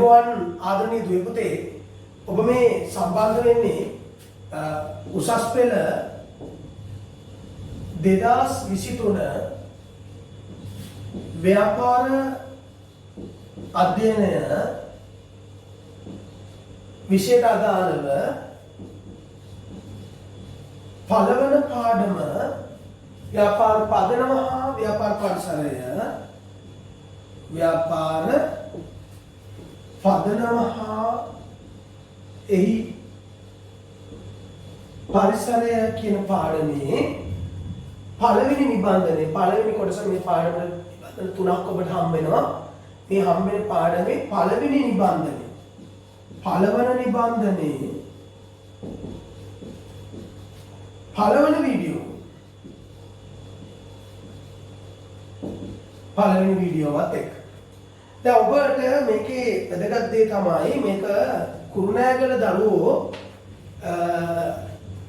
අයිබෝවන් ආදරණීය දුවේ පුතේ ඔබ මේ සම්බන්ධ වෙන්නේ උසස් පෙළ 2023 ව්‍යාපාර අධ්‍යයනය විෂයට අදාළව පළවන පාඩම ව්‍යාපාර පදනම හා ව්‍යාපාර පරිසරය ව්‍යාපාර පදනම හා එහි පරිසරය කියන පාඩමේ පළවෙනි නිබන්ධනයේ පළවෙනි කොටස මේ පාඩමේ නිබන්ධන තුනක් ඔබට හම්බ වෙනවා. මේ හම්බ වෙන පාඩමේ පළවෙනි නිබන්ධනය පළවන නිබන්ධනයේ පළවෙනි වීඩියෝ පළවෙනි වීඩියෝවත් එක්ක දැන් ඔබට මේකේ වැදගත් දේ තමයි මේක කුරුණෑගල දරුවෝ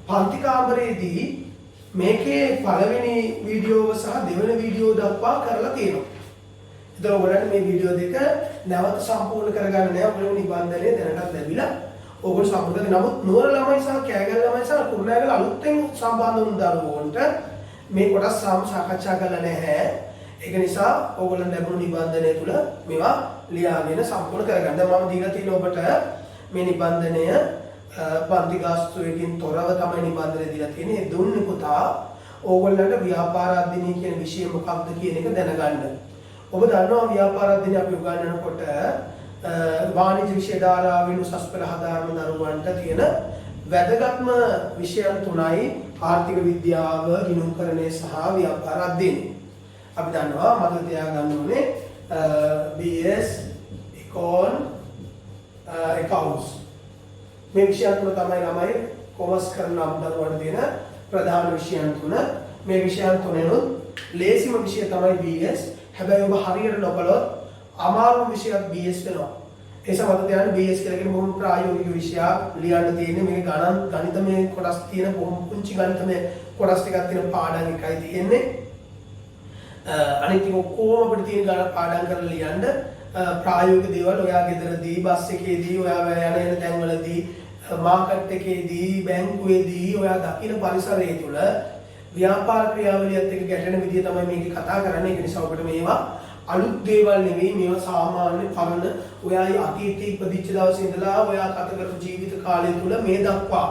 පන්ති කාමරයේදී මේකේ පළවෙනි වීඩියෝව සහ දෙවෙනි වීඩියෝ දක්වා කරලා තියෙනවා. ඒතර ඔයගොල්ලන්ට මේ වීඩියෝ දෙක නැවත සම්පූර්ණ කරගන්න නෑ. ඔයගොල්ලෝ නිබන්ධනය දැනටත් ලැබිලා ඔයගොල්ලෝ සම්පූර්ණ නමුත් නුවර ළමයි සහ කෑගල් ළමයි සහ කුරුණෑගල අලුතෙන් සම්බන්ධ වුණු දරුවෝන්ට මේ කොටස් සාකච්ඡා කරලා නැහැ. ඒක නිසා ඕගොල්ලන් ලැබුණු නිබන්ධනය තුල මේවා ලියාගෙන සම්පූර්ණ කරගන්න. දැන් මම දීලා තියෙන ඔබට මේ නිබන්ධනය පන්ති ගාස්තුවකින් තොරව තමයි නිබන්ධනය දීලා තියෙන්නේ. ඒ දුන්නේ පුතා ඕගොල්ලන්ට ව්‍යාපාර අධ්‍යයනය කියන විෂය මොකක්ද කියන එක දැනගන්න. ඔබ දන්නවා ව්‍යාපාර අධ්‍යයනය අපි උගන්වනකොට වාණිජ්‍ය විෂය ධාරාවෙන් උසස් පෙළ හදාරන දරුවන්ට තියෙන වැදගත්ම විෂයන් තුනයි ආර්ථික විද්‍යාව, ගිණුම්කරණය සහ ව්‍යාපාර අධ්‍යයනය. අපි දන්නවා මතක තියාගන්න ඕනේ BS Econ accounts මේ විෂයන් තුන තමයි ළමයි කොමර්ස් කරන අපදරුවන්ට දෙන ප්‍රධාන විෂයන් තුන. මේ විෂයන් තුනෙනුත් ලේසිම විෂය තමයි BS. හැබැයි ඔබ හරියට නොකළොත් අමාරුම විෂයක් BS වෙනවා. ඒ සමග තියාගන්න BS කියලා කියන බොහොම ප්‍රායෝගික විෂයක් ලියන්න තියෙන්නේ. මේක ගණිතමය කොටස් තියෙන බොහොම පුංචි ගණිතමය කොටස් ටිකක් තියෙන පාඩම් එකයි තියෙන්නේ. අනිත් ටික ඔක්කොම අපිට තියෙන ගණන් පාඩම් කරලා ලියන්න ප්‍රායෝගික දේවල් ඔයා ගෙදරදී බස් එකේදී ඔයා යන එන තැන්වලදී මාකට් එකේදී බැංකුවේදී ඔයා දකින පරිසරය තුළ ව්‍යාපාර ක්‍රියාවලියත් එක්ක ගැටෙන විදිය තමයි මේකේ කතා කරන්නේ. ඒක නිසා ඔබට මේවා අලුත් දේවල් නෙවෙයි. මේවා සාමාන්‍ය පරණ ඔයා අතීතයේ ඉපදිච්ච දවසේ ඉඳලා ඔයා ගත කරපු ජීවිත කාලය තුළ මේ දක්වා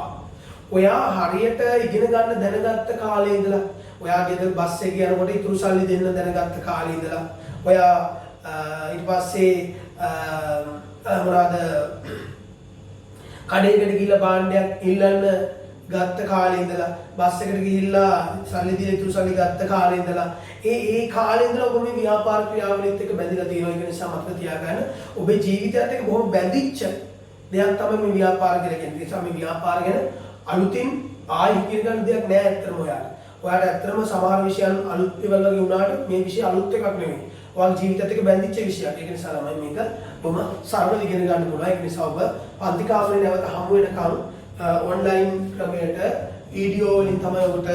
ඔයා හරියට ඉගෙන ගන්න දැනගත්ත කාලේ ඉඳලා ඔයා ගෙදර බස් එකේ යනකොට ඉතුරු සල්ලි දෙන්න දැනගත්ත කාලේ ඉඳලා ඔයා ඊට පස්සේ මොනවාද කඩේකට ගිහිල්ලා භාණ්ඩයක් ඉල්ලන්න ගත්ත කාලේ ඉඳලා බස් එකට ගිහිල්ලා සල්ලි දීලා ඉතුරු සල්ලි ගත්ත කාලේ ඉඳලා ඒ කාලේ ඉඳලා ඔබ මේ ව්‍යාපාර ක්‍රියාවලියත් එක්ක බැඳිලා තියෙනවා. ඒක නිසා මතක තියාගන්න ඔබේ ජීවිතයත් එක්ක බොහොම බැඳිච්ච දෙයක් තමයි මේ ව්‍යාපාර කියලා කියන්නේ. ඒ නිසා මේ ව්‍යාපාර ගැන අලුතින් ආයෙ ඉගෙන ගන්න දෙයක් නෑ ඇත්තටම ඔයාලා. ඔයාලට ඇත්තටම සමහර විෂයන් අලුත් ඒවල් වගේ වුණාට මේ විෂය අලුත් එකක් නෙවෙයි. ඔයාගේ ජීවිතයත් එක්ක බැඳිච්ච විෂයක්. ඒක නිසා ළමයි මේක බොහොම සරලව ඉගෙන ගන්න පුළුවන්. ඒක නිසා ඔබ පන්ති කාමරේ නැවත හමු වෙනකම් ඔන්ලයින් ක්‍රමයට වීඩියෝ වලින් තමයි ඔබට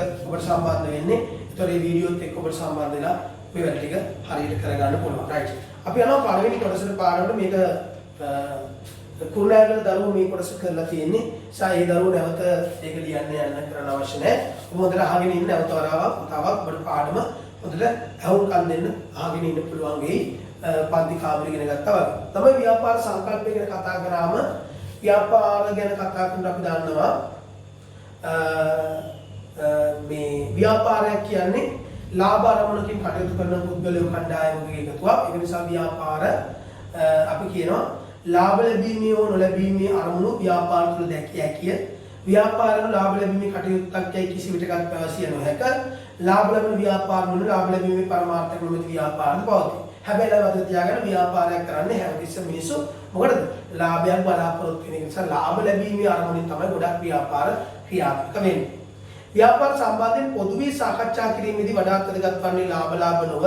සම්බන්ධ වෙන්නේ. ඒතකොට මේ වීඩියෝත් එක්ක ඔබට සම්බන්ධ වෙලා මේ වැඩ ටික හරියට කරගන්න පුළුවන්. රයිට්. අපි යනවා පළවෙනි කොටසට පාඩමට. මේක කුරුණෑගල දරුවෝ මේ කොටස කරලා තියෙන්නේ. ඒ දරුවෝ නැවත ඒක ලියන්න යන්න කරන්න අවශ්‍ය නැහැ. ඔබ හොඳට අහගෙන ඉන්න නැවත වතාවක් ඔබට පාඩම හොඳට අහුම්කම් දෙන්න අහගෙන ඉන්න පුළුවන් වෙයි. පන්ති කාමරේ ඉගෙන ගත්තා වගේ. තමයි ව්‍යාපාර සංකල්පය ගැන කතා කරාම ව්‍යාපාර ගැන කතා කරනකොට අපි දන්නවා මේ ව්‍යාපාරයක් කියන්නේ ලාභ අරමුණකින් කටයුතු කරන පුද්ගලයෝ කණ්ඩායමක එකතුවක්. ඒක නිසා ව්‍යාපාර අපි කියනවා ලාභ ලැබීමේ හෝ නොලැබීමේ අරමුණු ව්‍යාපාර තුළ දැකිය හැකිය. ව්‍යාපාරවල ලාභ ලැබීමේ කටයුත්තක් යයි කිසි විටකත් පැවසිය නොහැක. ලාභ ලැබෙන ව්‍යාපාර වල ලාභ ලැබීමේ පරමාර්ථක නොමැති ව්‍යාපාරද පවතී. හැබැයි මතක තියාගන්න ව්‍යාපාරයක් කරන්නේ හැමතිස්සෙම මිනිස්සු මොකටද? ලාභයක් බලාපොරොත්තු වෙන නිසා ලාභ ලැබීමේ අරමුණින් තමයි ගොඩක් ව්‍යාපාර ක්‍රියාත්මක වෙන්නේ. ව්‍යාපාර සම්බන්ධයෙන් පොදුවේ සාකච්ඡා කිරීමේදී වඩාත් වැදගත් වන්නේ ලාභ නොව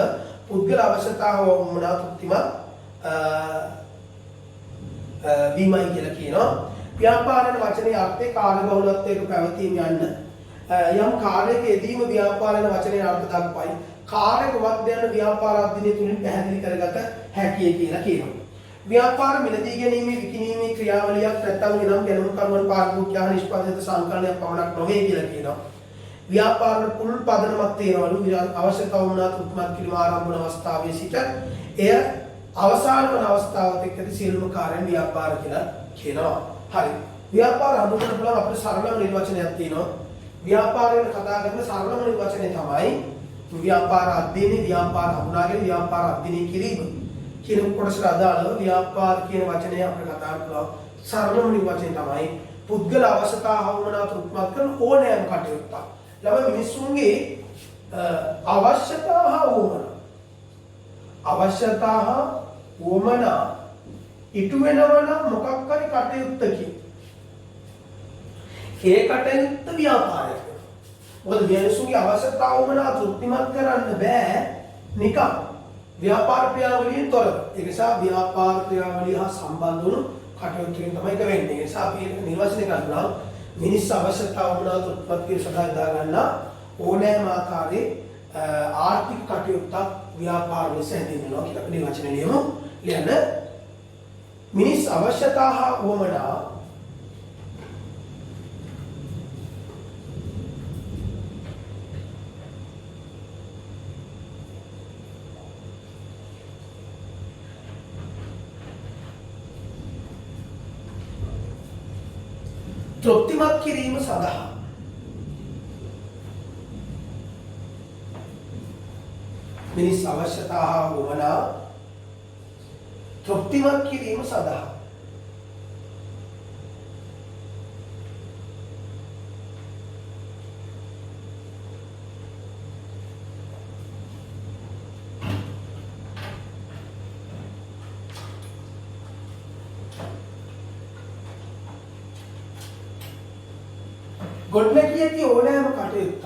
පුද්ගල අවශ්‍යතාව වුණා තෘප්තිමත් වීමයි කියලා කියනවා. ව්‍යාපාරන වචනේ අර්ථය කාර්යබහුලත්වයක පැවතීම යන්න යම් කාර්යයක යෙදීම ව්‍යාපාරන වචනේ අර්ථ දක්වයි. කාර්යක වද්දයන් ව්යාපාර අධ්‍යයනය තුලින් පැහැදිලි කරගත හැකියි කියලා කියනවා. ව්‍යාපාර මිලදී ගැනීමේ විකිණීමේ ක්‍රියාවලියක් නැත්නම් එනම් ගැනුම් කරුවන් පාරිභෝගිකයා නිෂ්පාදිත සංකලනයක් පමණක් නොවේ කියලා කියනවා. ව්‍යාපාර පුල් පදනමක් තියෙනවලු අවශ්‍යතාව වුණා උත්මත් කිරීම ආරම්භ වන අවස්ථාවේ සිට එය අවසාන වන අවස්ථාවත් එක්ක සියලුම කාර්යයන් ව්‍යාපාර කියලා කියනවා. හරි. ව්‍යාපාර හඳුන්වන්න පුළුවන් අපේ සරලම නිර්වචනයක් තියෙනවා. ව්‍යාපාරයෙන් කතා කරන සරලම නිර්වචනය තමයි ව්‍යාපාර අධ්‍යයනය, ව්‍යාපාර හඳුනාගෙන ව්‍යාපාර අධ්‍යයනය කිරීම. කියන කොටසට අදාළව ව්‍යාපාර කියන වචනය අපිට කතා කරලා සරලම නිර්වචනය තමයි පුද්ගල අවශ්‍යතාව වුණා තෘප්තිමත් කරන ඕනෑම කටයුත්තක්. ළම මිනිසුන්ගේ අවශ්‍යතාව වුමනා ඉටු වෙනවා මොකක් හරි කටයුත්තකින් ඒ කටයුත්ත ව්‍යාපාරයක්. මොකද මිනිසුන්ගේ අවශ්‍යතාව වුමනා තෘප්තිමත් කරන්න බෑ නිකම් ව්‍යාපාර ක්‍රියාවලියෙන් තොරව. ඒ නිසා ව්‍යාපාර ක්‍රියාවලිය හා සම්බන්ධ වුණු කටයුතු තමයි වෙන්නේ. ඒ නිසා අපි නිර්වචනය කරනවා මිනිස් අවශ්‍යතාව වුණා තෘප්තිමත් කිරීම සඳහා දා ගන්න ඕනෑම ආකාරයේ ආර්ථික කටයුත්තක් ව්‍යාපාර ලෙස හැඳින්වෙනවා කියලා අපි නිර්වචනය ලියමු. ලියන්න මිනිස් අවශ්‍යතාව වුමනා තෘප්තිමත් කිරීම සඳහා මිනිස් අවශ්‍යතාව වුණා තෘප්තිමත් කිරීම සඳහා ගොඩනැගී ඇති ඕනෑම කටයුත්තක්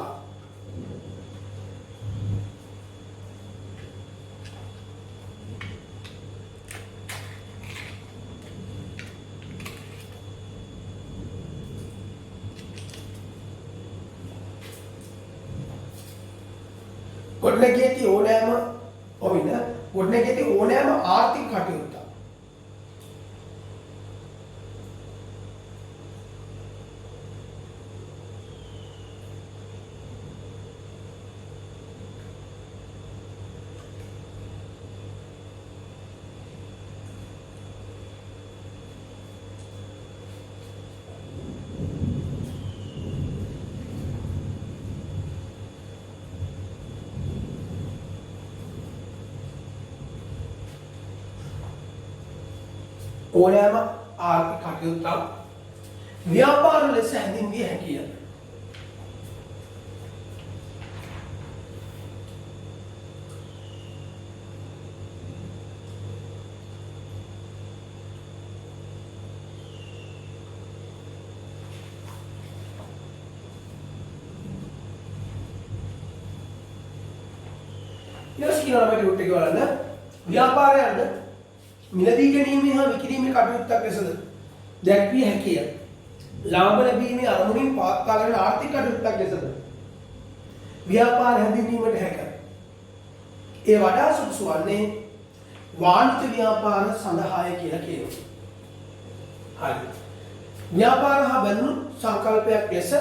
ගොඩනැගී ඇති ඕනෑම ආර්ථික කටයුත්තක් ඕනෑම ආර්ථික කටයුත්තක් ව්‍යාපාර ලෙස හැඳින්විය හැකිය. ඊළඟ ස්කීනවල රුට් එක බලන්න. ව්‍යාපාරයන්ද මිලදී ගැනීමේ හා විකිණීමේ කටයුත්තක් ලෙසද දැක්විය හැකිය. ලාභ ලැබීමේ අරමුණින් පවත්වාගෙන ආර්ථික කටයුත්තක් ලෙසද ව්‍යාපාර හැඳින්වීමට හැක. ඒ වඩා සුදුසු වන්නේ වාණිජ ව්‍යාපාර සඳහාය කියලා කියනවා. හරි. ව්‍යාපාර හා බැඳුණු සංකල්පයක් ලෙස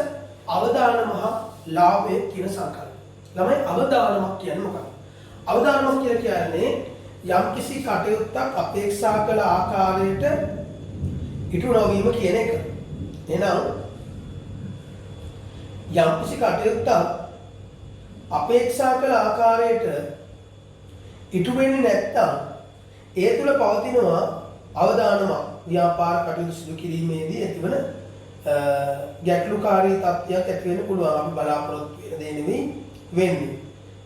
අවදානම හා ලාභය කියන සංකල්ප. ළමයි අවදානමක් කියන්නේ මොකක්ද? අවදානමක් කියලා කියන්නේ යම්කිසි කටයුත්තක් අපේක්ෂා කළ ආකාරයට ඉටු නොවීම කියන එක. එහෙනම් යම්කිසි කටයුත්තක් අපේක්ෂා කළ ආකාරයට ඉටු වෙන්නේ නැත්නම් ඒ තුල පවතිනවා අවදානමක්. ව්‍යාපාර කටයුතු සිදු කිරීමේදී ඇතිවන ගැටලුකාරී තත්ත්වයක් ඇති වෙන්න පුළුවන්. අපි බලාපොරොත්තු වෙන දේ නෙවෙයි වෙන්නේ.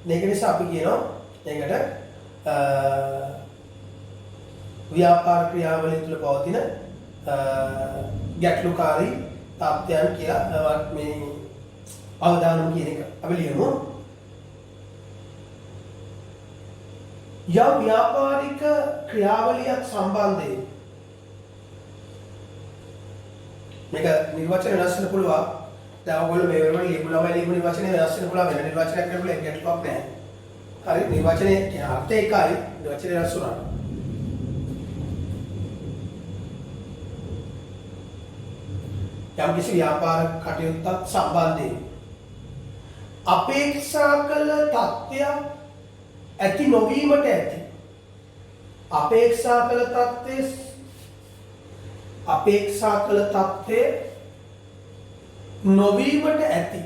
මේක නිසා අපි කියනවා ඒකට ව්‍යාපාර ක්‍රියාවලිය තුළ පවතින ගැටලුකාරී තත්ත්වයන් කියලා මේ අවදානම් කියන එක අපි ලියමු. යම් ව්‍යාපාරික ක්‍රියාවලියක් සම්බන්ධයෙන් මේක නිර්වචන වෙනස් වෙන්න පුළුවන්. දැන් ඔයගොල්ලෝ මේ වෙලාවේ ලියපුවාම ලියපු නිර්වචනේ වෙනස් වෙන්න පුළුවන්. වෙන නිර්වචනයක් කරලා ගැටලුවක් නැහැ. හරි නිර්වචනයේ කියන අර්ථය එකයි නිර්වචනය වෙනස් වුණා. යම්කිසි ව්‍යාපාර කටයුත්තක් සම්බන්ධයෙන් අපේක්ෂා කළ තත්ත්වයක් ඇති නොවීමට ඇති. අපේක්ෂා කළ තත්ත්වය නොවීමට ඇති.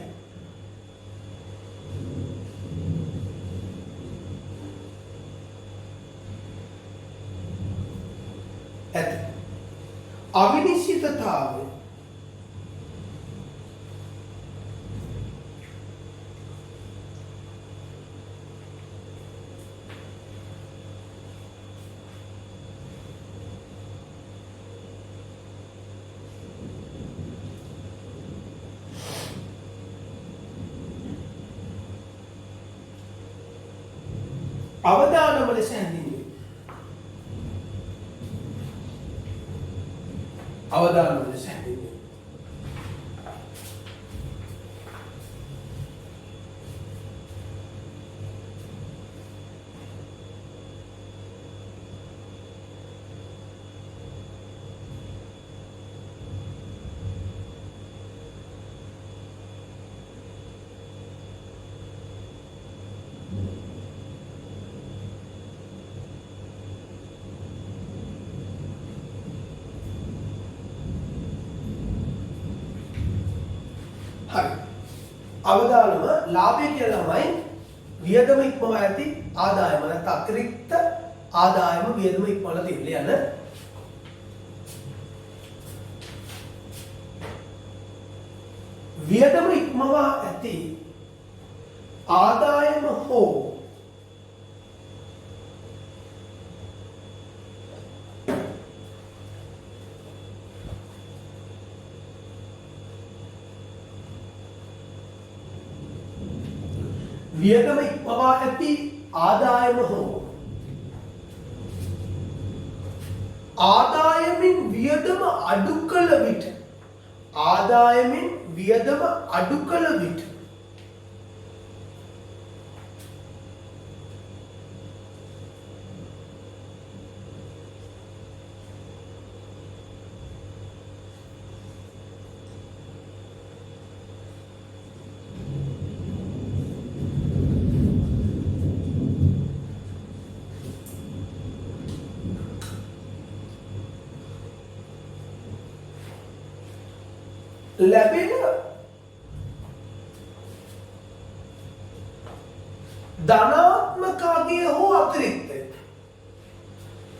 අවිනිශ්චිතතාවය අවදානම ලෙස හැඳින්වේ. අවදානම ලෙස හැඳින්වේ. හරි. අවදානම ලාභය කියලා තමයි වියදම ඉක්මවා ඇති ආදායම නැත්නම් අතිරික්ත ආදායම වියදම ඉක්මවලා තියෙන යන වියදම ඉක්මවා ඇති ආදායම හෝ වියදම ඉක්මවා ඇති ආදායම හෝ ආදායමින් වියදම අඩු කළ විට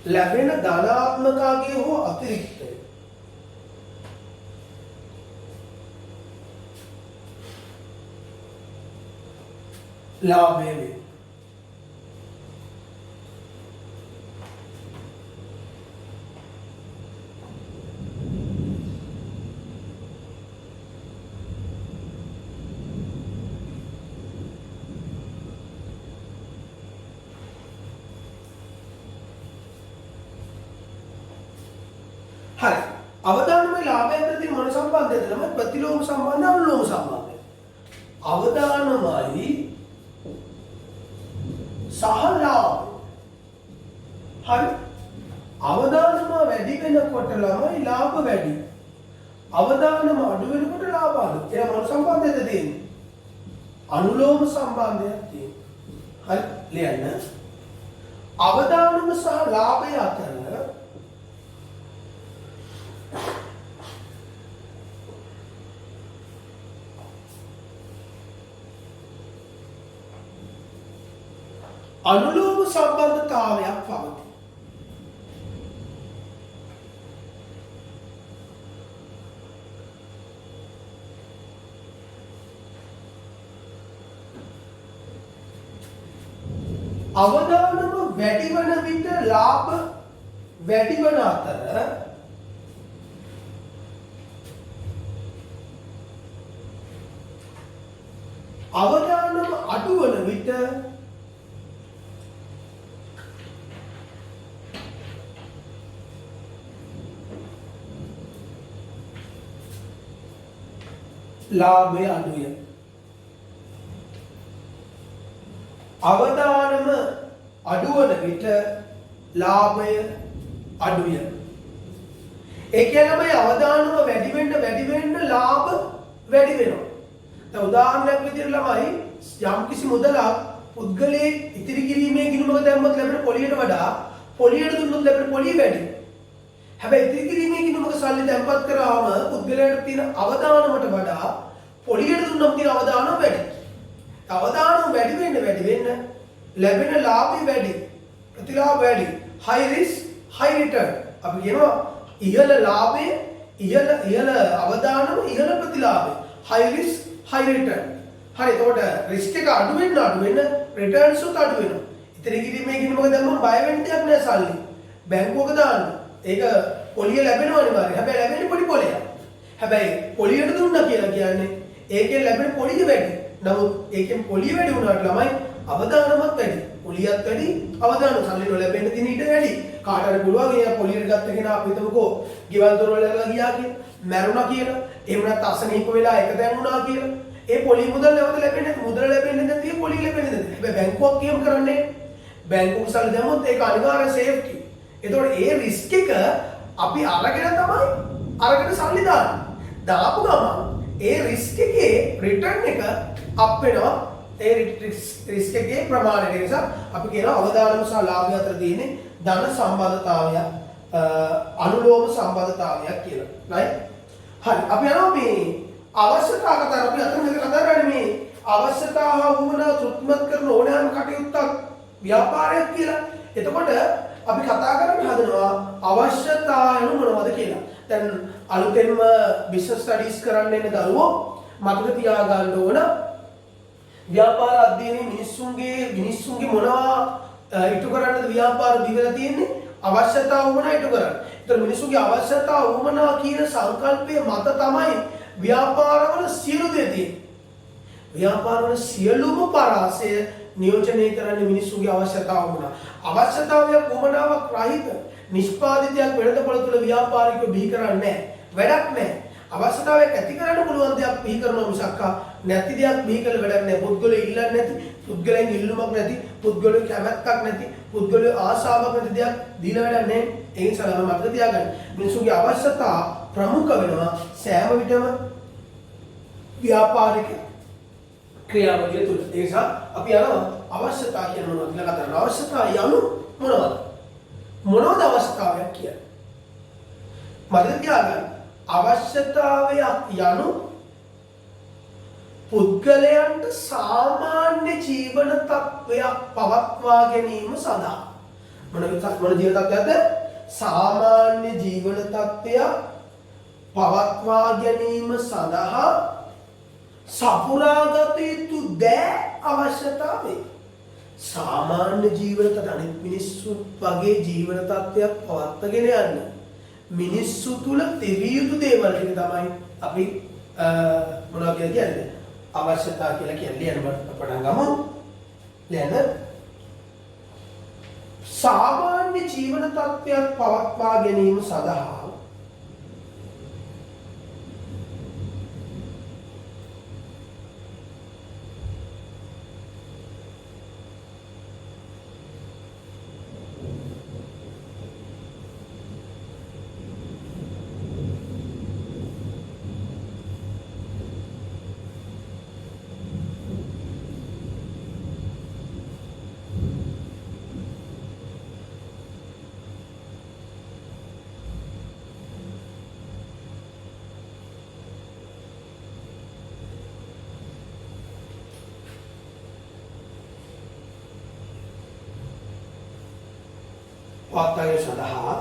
ලැබෙන ධනාත්මකාගේ හෝ අතිරික්තය ලාභය වේ. හරි. අවදානමයි ලාභය අතර තියෙන මොන සම්බන්ධයද? තමයි ප්‍රතිලෝම සම්බන්ධය, අනුලෝම සම්බන්ධය. අවදානමයි සහ ලාභය. හරි. අවදානම වැඩි වෙනකොට ළමයි ලාභ වැඩි. අවදානම අඩු වෙනකොට ලාභ අඩු. එහෙනම් මොන සම්බන්ධයද තියෙන්නේ? අනුලෝම සම්බන්ධයක් තියෙනවා. හරි. ලියන්න. අවදානම සහ ලාභය අතර අනුලෝම සම්බන්ධතාවයක් පවතී. අවදානම වැඩි වන විට ලාභ වැඩි වන අතර අවදානම අඩු වන විට ලාභය අඩුය. අවදානම අඩු වන විට ලාභය අඩුය. ඒ කියන්නේ මේ අවදානම වැඩි වෙන්න ලාභ වැඩි වෙනවා. දැන් උදාහරණයක් විදිහට ළමයි යම්කිසි මුදලක් පුද්ගලයේ ඉතිරි කිරීමේ ගිණුමක දැම්මොත් ලැබෙන පොලියට වඩා පොලියට දුන්නොත් ලැබෙන පොලිය වැඩි. හැබැයි ඉතිරි කිරීමේ ගිණුමක සල්ලි දැම්පත් කරාම පුද්ගලයාට තියෙන අවදානමට වඩා පොලියට දුන්නොත් තියෙන අවදානම වැඩි. අවදානම වැඩි වෙන්න ලැබෙන ලාභය වැඩි. ප්‍රතිලාභ වැඩි. high risk high return. අපි කියනවා ඉහළ ලාභය ඉහළ අවදානම ඉහළ ප්‍රතිලාභය. high risk high return. හරි එතකොට රිස්ක් එක අඩු වෙන්න රිටර්න්ස් උත් අඩු වෙනවා. ඉතින් කිරීමේ ගිණුමක දැම්මම බය වෙන්න දෙයක් නෑ සල්ලි. බැංකුවක දාන්න. ඒක පොලිය ලැබෙනවා අනිවාර්යයෙන්. හැබැයි ලැබෙන්නේ පොඩි පොලයක්. හැබැයි පොලියට දුන්නා කියලා කියන්නේ ඒකෙන් ලැබෙන පොලිය වැඩි. නමුත් ඒකෙන් පොලිය වැඩි වුණාට ළමයි අවදානමත් වැඩි. පොලියත් වැඩි අවදානම සල්ලි නොලැබෙන්න දින ඊට වැඩි. කාට හරි පුළුවන් එයා පොලියට ගත්ත කෙනා අපි හිතමුකෝ ගෙවල් දොරවල් වල ගියා කියලා මැරුණා කියලා. එහෙම නැත්නම් අසනීප වෙලා එක තැන් වුණා කියලා. ඒ පොලිය මුදල් නැවත ලැබෙන්නේ නැති මුදල් ලැබෙන්නේ නැති පොලිය ලැබෙන්නේ නැති. හැබැයි බැංකුවක් එහෙම කරන්නේ බැංකුව සල්ලි දැම්මොත් ඒක අනිවාර්ය සේෆ්ටි. ඒතකොට ඒ රිස්ක් එක අපි අරගෙන තමයි සල්ලි දාන්නේ. දාපු ගමන් ඒ රිස්ක් එකේ රිටර්න් එක අප් වෙනවා. ඒ රිස්ක් එකේ ප්‍රමාණය නිසා අපි කියනවා අවදානම සහ ලාභය අතර තියෙන්නේ ධන සම්බන්ධතාවය අනුලෝම සම්බන්ධතාවයක් කියලා. right? හරි. අපි යනවා මේ අවශ්‍යතා කතාව අපි අතන මෙතන කතා කරන්නේ මේ අවශ්‍යතාව වුණා තෘප්තිමත් කරන ඕනෑම කටයුත්තක් ව්‍යාපාරයක් කියලා. එතකොට අපි කතා කරන්න හදනවා අවශ්‍යතාවය මොනවද කියලා. දැන් අලුතෙන්ම බිස්නස් ස්ටඩීස් කරන්න එන දරුවෝ මතක තියාගන්න ඕන ව්‍යාපාර අධ්‍යයනයේ මිනිස්සුන්ගේ මොනවා ඉටු කරන්නද ව්‍යාපාර දිවලා තියෙන්නේ අවශ්‍යතාව වුණා ඉටු කරන්න. ඒතර මිනිස්සුන්ගේ අවශ්‍යතාව වුණා කියන සංකල්පය මත තමයි ව්‍යාපාරවල සියලු දේ තියෙන්නේ. ව්‍යාපාරවල සියලුම පරාසය නියෝජනය කරන්නේ මිනිස්සුන්ගේ අවශ්‍යතාව වුණා. අවශ්‍යතාවයක් වුණාවක් රහිත නිෂ්පාදිතයක් වෙළඳපොළ තුල ව්‍යාපාරිකව බිහි කරන්නේ නැහැ. වැඩක් නැහැ. අවශ්‍යතාවයක් ඇති කරන්න පුළුවන් දෙයක් බිහි කරනවා මිසක් නැති දෙයක් බිහි කළ වැඩක් නැහැ. පුද්ගලයෝ ඉල්ලන්නේ නැති, පුද්ගලයන් ඉල්ලුමක් නැති, පුද්ගලයෝ කැමැත්තක් නැති, පුද්ගලයෝ ආශාවක් නැති දෙයක් දීලා වැඩක් නැහැ. ඒ නිසා ළම මතක තියාගන්න. මිනිස්සුන්ගේ අවශ්‍යතා ප්‍රමුඛ වෙනවා සෑම විටම ව්‍යාපාරික ක්‍රියාවලිය තුළ. ඒ නිසා අපි යනවා අවශ්‍යතා කියන මොනවද කියලා කතා කරනවා. අවශ්‍යතා යනු මොනවද? මොනවද අවශ්‍යතාවයක් කියන්නේ? මතක තියාගන්න. අවශ්‍යතාවය යනු පුද්ගලයන්ට සාමාන්‍ය ජීවන තත්ත්වයක් පවත්වා ගැනීම සඳහා මොන ජීවන තත්ත්වයක්ද? සාමාන්‍ය ජීවන තත්ත්වයක් පවත්වා ගැනීම සඳහා සපුරාගත යුතු දෑ අවශ්‍යතාවය. සාමාන්‍ය ජීවන තත්ත්වයක් අනිත් මිනිස්සු වගේ ජීවන තත්ත්වයක් පවත්වාගෙන යන්න මිනිස්සු තුල තිබිය යුතු දේවල් ටික තමයි අපි මොනවා කියන්නේ අවශ්‍යතා කියලා කියන්නේ. ලියන්න පටන් ගමු. ලියන්න. සාමාන්‍ය ජීවන තත්ත්වයක් පවත්වා ගැනීම සඳහා පවත්වාගෙන සඳහා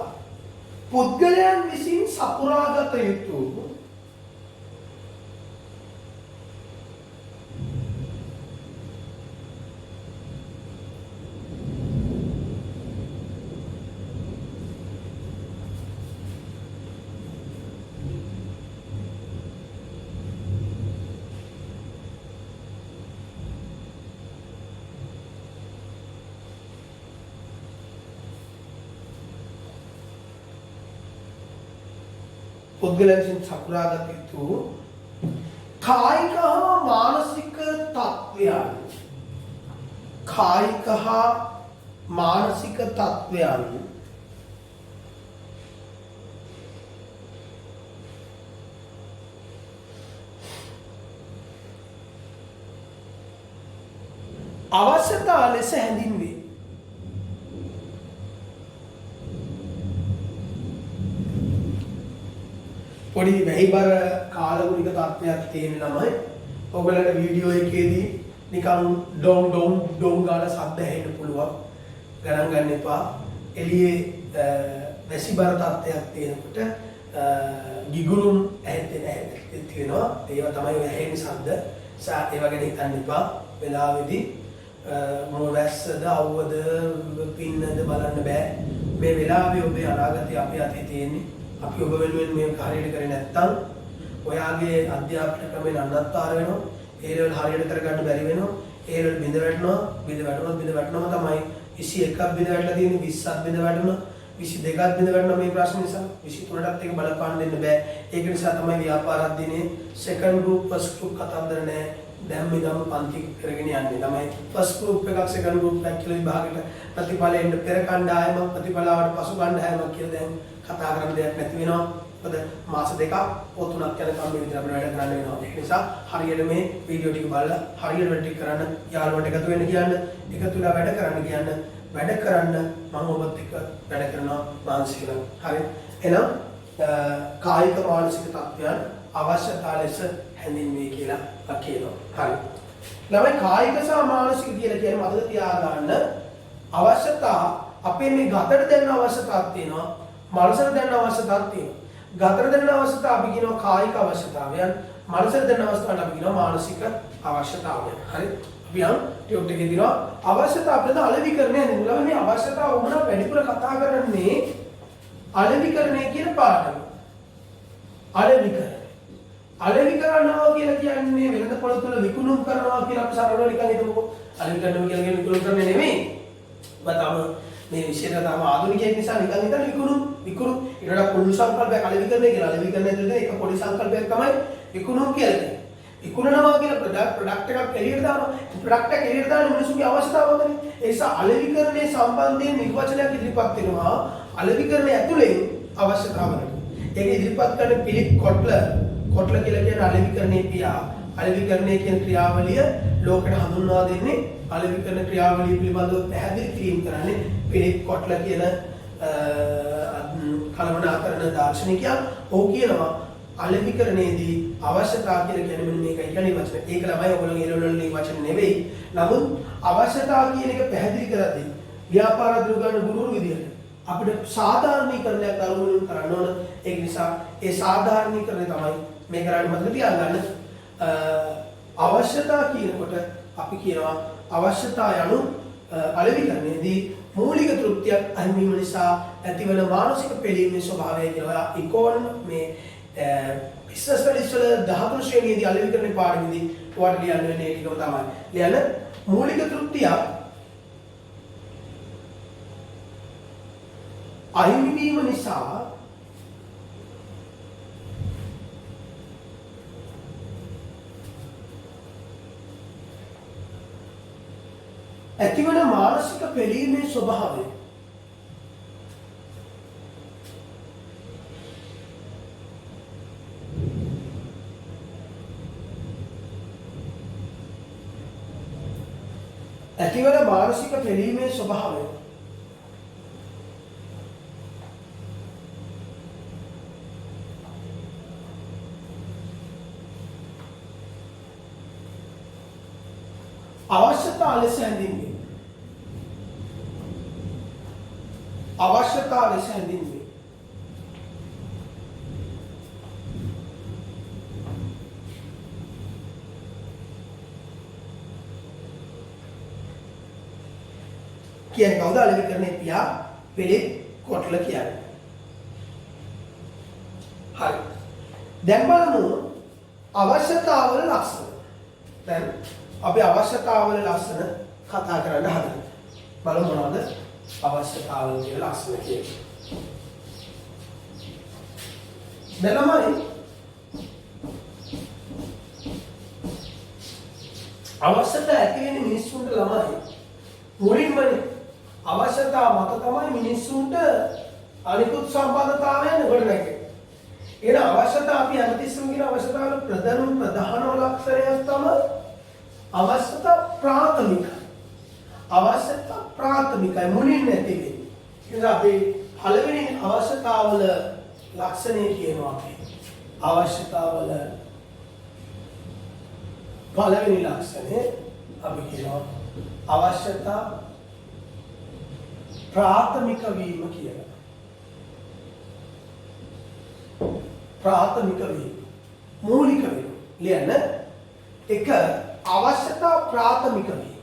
පුද්ගලයන් විසින් සපුරාගත යුතු පුද්ගලයන් විසින් සපුරාගත යුතු කායික හා මානසික තත්ත්වයන් කායික හා මානසික තත්ත්වයන් අවශ්‍යතා ලෙස හැඳින්වේ. පොඩි වැහිබර කාලගුණික තත්ත්වයක් තියෙන ළමයි ඔයගලට වීඩියෝ එකේදී නිකන් ඩොං ඩොං ඩොං ගාලා ශබ්ද ඇහෙන්න පුළුවන්. ගණන් ගන්න එපා. එළියේ වැසිබර තත්ත්වයක් තියෙනකොට ගිගුරුම් ඇහෙන්න තියෙනවා. ඒවා තමයි ඔය ඇහෙන ශබ්ද. ඒවා ගැන හිතන්න එපා. වෙලාවේදී මොන වැස්සද අවුවද පින්නද බලන්න බෑ. මේ වෙලාවේ ඔබේ අනාගතය අපේ අතේ තියෙන්නේ. අපි ඔබ වෙනුවෙන් මේක හරියට කරේ නැත්නම් ඔයාගේ අධ්‍යාපන ක්‍රමෙන් අන්නත්තර වෙනවා. ඒ ලෙවල් හරියට කරගන්න බැරි වෙනවා. ඒ ලෙවල් බිඳ වැටෙනවා. බිඳ වැටෙනවා තමයි 21ක් බිඳ වැටලා තියෙන්නේ 20ක් බිඳ වැටුණා. 22ක් බිඳ වැටෙනවා මේ ප්‍රශ්න නිසා. 23ටත් ඒක බලපාන්න දෙන්න බෑ. ඒක නිසා තමයි ව්‍යාපාර අධ්‍යයනයේ second group first group කතන්දර නැහැ. දැන් මේ ගම පන්ති කරගෙන යන්නේ. තමයි first group එකක් second group එකක් කියලා විභාගෙට ප්‍රතිඵලයෙන් පෙර කණ්ඩායමක් ප්‍රතිඵලාවට පසු කණ්ඩායමක් කියලා දැන් කතා කරන්න දෙයක් නැති වෙනවා. මොකද මාස දෙකක් පො තුනක් යනකම් මේ විදිහට අපිට වැඩ කරන්න වෙනවා. ඒ නිසා හරියට මේ වීඩියෝ ටික බලලා හරියට වැඩ ටික කරන්න යාළුවන්ට එකතු වෙන්න කියන්න, එකතු වෙලා වැඩ කරන්න කියන්න. වැඩ කරන්න මම ඔබත් එක්ක වැඩ කරනවා මානසිකව. හරි. එහෙනම් කායික මානසික තත්ත්වයන් අවශ්‍යතා ලෙස හැඳින්වේ කියලා කියනවා. හරි. ළමයි කායික සහ මානසික කියලා කියන්නේ මතක තියාගන්න අවශ්‍යතා අපේ මේ ගතට දෙන්න අවශ්‍යතාවක් තියෙනවා. මනසට දෙන්න අවශ්‍යතාවක් තියෙනවා. ගතට දෙන්න අවශ්‍යතාව අපි කියනවා කායික අවශ්‍යතාවයන්. මනසට දෙන්න අවශ්‍යතාවට අපි කියනවා මානසික අවශ්‍යතාවයන්. හරි. අපි යම් ටියුට් එකේ දිනවා අවශ්‍යතාව අපිට අලෙවිකරණය නෙමෙයි. මේ අවශ්‍යතාව වුණා වැඩිපුර කතා කරන්නේ අලෙවිකරණය කියන පාඩම. අලෙවිකරණය. අලෙවිකරනවා කියලා කියන්නේ වෙනද පොළ තුල විකුණුම් කරනවා කියලා අපි සරලව නිකන් හිතමුකෝ. අලෙවිකරනවා කියලා කියන්නේ විකුණුම් කරන්නේ නෙමෙයි. බතම මේ විශේෂ තම ආධුනිකයෙක් නිසා නිකන් හිතන විකුණුම් ඊට වඩා පුළු සංකල්පයක් අලෙවිකරණය කියලා. අලෙවිකරණය ඇතුළේ එක පොඩි සංකල්පයක් තමයි විකුණුම් කියන්නේ. විකුණනවා කියන ප්‍රොඩක්ට් එකක් එළියට දානවා. ප්‍රොඩක්ට් එක එළියට දාන මිනිසුන්ගේ අවශ්‍යතාවවලනේ. ඒ නිසා අලෙවිකරණයේ සම්බන්ධයෙන් නිර්වචනයක් ඉදිරිපත් වෙනවා. අලෙවිකරණය ඇතුලේ අවශ්‍යතාවවලට. ඒක ඉදිරිපත් කරන පිලිප් කොට්ලර් කියලා කියන අලෙවිකරණයේ පියා. අලෙවිකරණය කියන ක්‍රියාවලිය ලෝකෙට හඳුන්වා දෙන්නේ අලෙවිකරණ ක්‍රියාවලිය පිළිබඳව පැහැදිලි කිරීම කරන්නේ පිලිප් කොට්ලර් කියන කළමනාකරන දාර්ශනිකයා. ඔහු කියනවා අලෙවිකරණයේදී අවශ්‍යතාව කියලා කියන්නේ මෙන්න මේකයි කියලා වචන. ඒක ළමයි ඔයගොල්ලෝ ඒලවල වචන නෙවෙයි. නමුත් අවශ්‍යතාව කියන එක පැහැදිලි කරද්දී ව්‍යාපාර දුර්ගන්න ගුරුවරු විදියට අපිට සාධාරණීකරණයක් අනුමුණු කරන්න ඕන. ඒක නිසා ඒ සාධාරණීකරණය තමයි මේ කරන්න මතක තියාගන්න. අවශ්‍යතාව කියනකොට අපි කියනවා අවශ්‍යතාව යනු අලෙවිකරණයේදී මූලික තෘප්තියක් අහිමි වීම නිසා ඇතිවන මානසික පෙළීමේ ස්වභාවය කියලා ඉකෝන් මේ බිස්නස් ස්ටඩීස් වල 13 ශ්‍රේණියේදී අලෙවිකරණේ පාඩමේදී ඔයාලට ලියන්න වෙන්නේ ඒකම තමයි. ලියන්න මූලික තෘප්තිය අහිමි වීම නිසා ඇතිවන මානසික පෙළීමේ ස්වභාවය. ඇතිවන මානසික පෙළීමේ ස්වභාවය. අවශ්‍යතා ලෙස හැඳින්වේ. අවශ්‍යතා ලෙස හැඳින්වේ. කියන්නේ කවුද අලෙවිකරණේ පියා පිලිප් කොට්ලර් කියන්නේ. හරි. දැන් බලමු අවශ්‍යතාවල ලක්ෂණ. දැන් අපි අවශ්‍යතාවල ලක්ෂණ කතා කරන්න හදනවා. බලමු මොනවද අවශ්‍යතාවල කියන ලක්ෂණ කියන්නේ. දැන් ළමයි අවශ්‍යතාව ඇති වෙන්නේ මිනිස්සුන්ට ළමයි මුලින්මනේ අවශ්‍යතාව මත තමයි මිනිස්සුන්ට අනිකුත් සම්බන්ධතාවයන් ගොඩනැගෙන්නේ. ඒ අවශ්‍යතාව අපි හැමතිස්සෙම කියන අවශ්‍යතාවල ප්‍රධාන ලක්ෂණයක් තමයි අවශ්‍යතාව ප්‍රාථමික. ප්‍රාථමිකයි මුලින් නැති වෙන්නේ. ඒක අපි පළවෙනි අවශ්‍යතාවල ලක්ෂණය කියනවා අපි. අවශ්‍යතාවල පළවෙනි ලක්ෂණය අපි කියනවා අවශ්‍යතා ප්‍රාථමික වීම කියලා. ප්‍රාථමික වීම මූලික වීම. ලියන්න. එක අවශ්‍යතා ප්‍රාථමික වීම.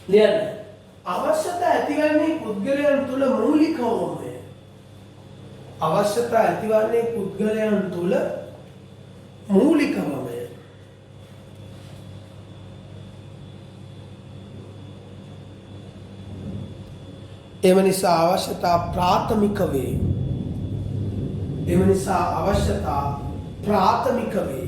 ලියන්න. අවශ්‍යතා ඇතිවන්නේ පුද්ගලයන් තුළ මූලිකවමය. අවශ්‍යතා ඇතිවන්නේ පුද්ගලයන් තුළ මූලිකවමය. එම නිසා අවශ්‍යතා ප්‍රාථමික වේ. එම නිසා අවශ්‍යතා ප්‍රාථමික වේ.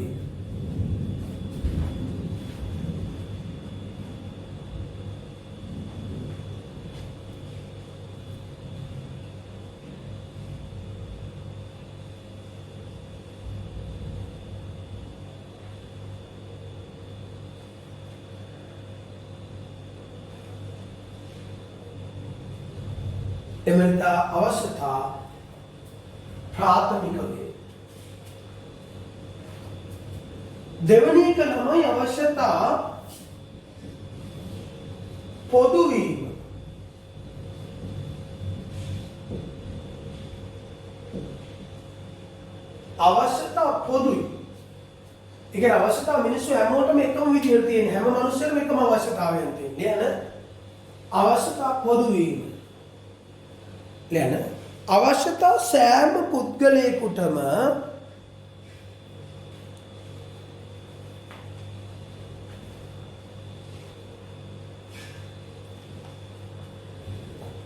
එමෙන්නා අවශ්‍යතා ප්‍රාථමික වේ. දෙවැනි එක තමයි අවශ්‍යතා පොදු වීම. අවශ්‍යතා පොදුයි. ඒ කියන්නේ අවශ්‍යතා මිනිස්සු හැමෝටම එකම විදිහට තියෙන හැම මිනිස්සෙම එකම අවශ්‍යතාවයන් තියෙන්නේ නේද? අවශ්‍යතා පොදු වීම. ලියන්න. අවශ්‍යතා සෑම පුද්ගලයෙකුටම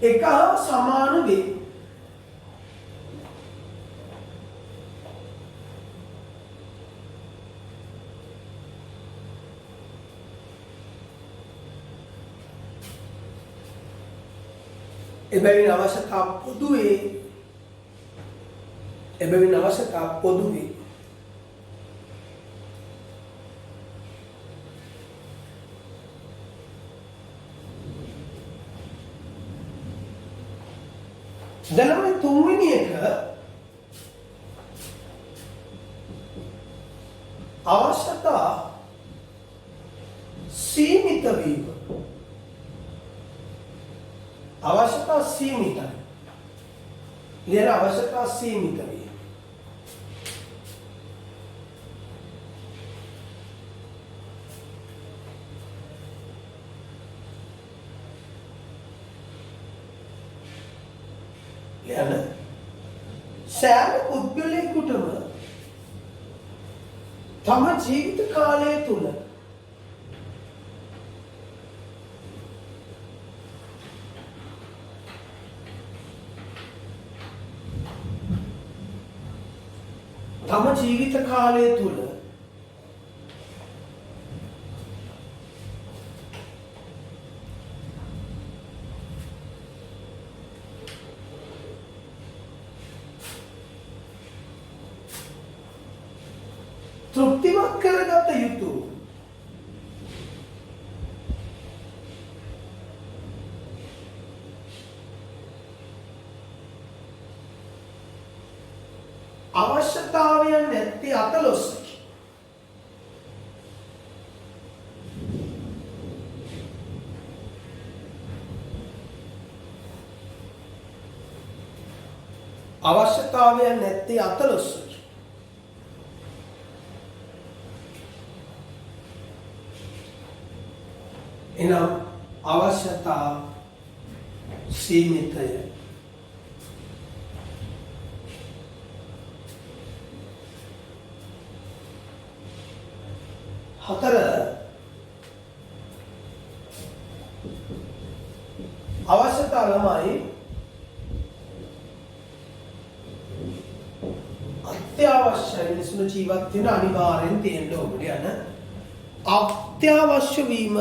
එක හා සමාන වේ. එබැවින් අවශ්‍යතා පොදුවේ. එබැවින් අවශ්‍යතා පොදුවේ. දැන් තුන්වෙනි එක අවශ්‍යතා සීමිත වීම. අවශ්‍යතා සීමිතයි. ලියන අවශ්‍යතා සීමිත වේ. ලියන සෑම පුද්ගලයෙකුටම තම ජීවිත කාලය තුල තම ජීවිත කාලය තුල තෘප්තිමත් කරගත යුතු අවශ්‍යතාවයන් නැති 14කි. අවශ්‍යතාවයන් නැති 14කි. එනම් අවශ්‍යතා සීමිතය. හතර අවශ්‍යතා ළමයි අත්‍යවශ්‍ය මිනිසුන් ජීවත් වෙන අනිවාර්යෙන් තියෙන්න ඕනේ යන අත්‍යවශ්‍ය වීම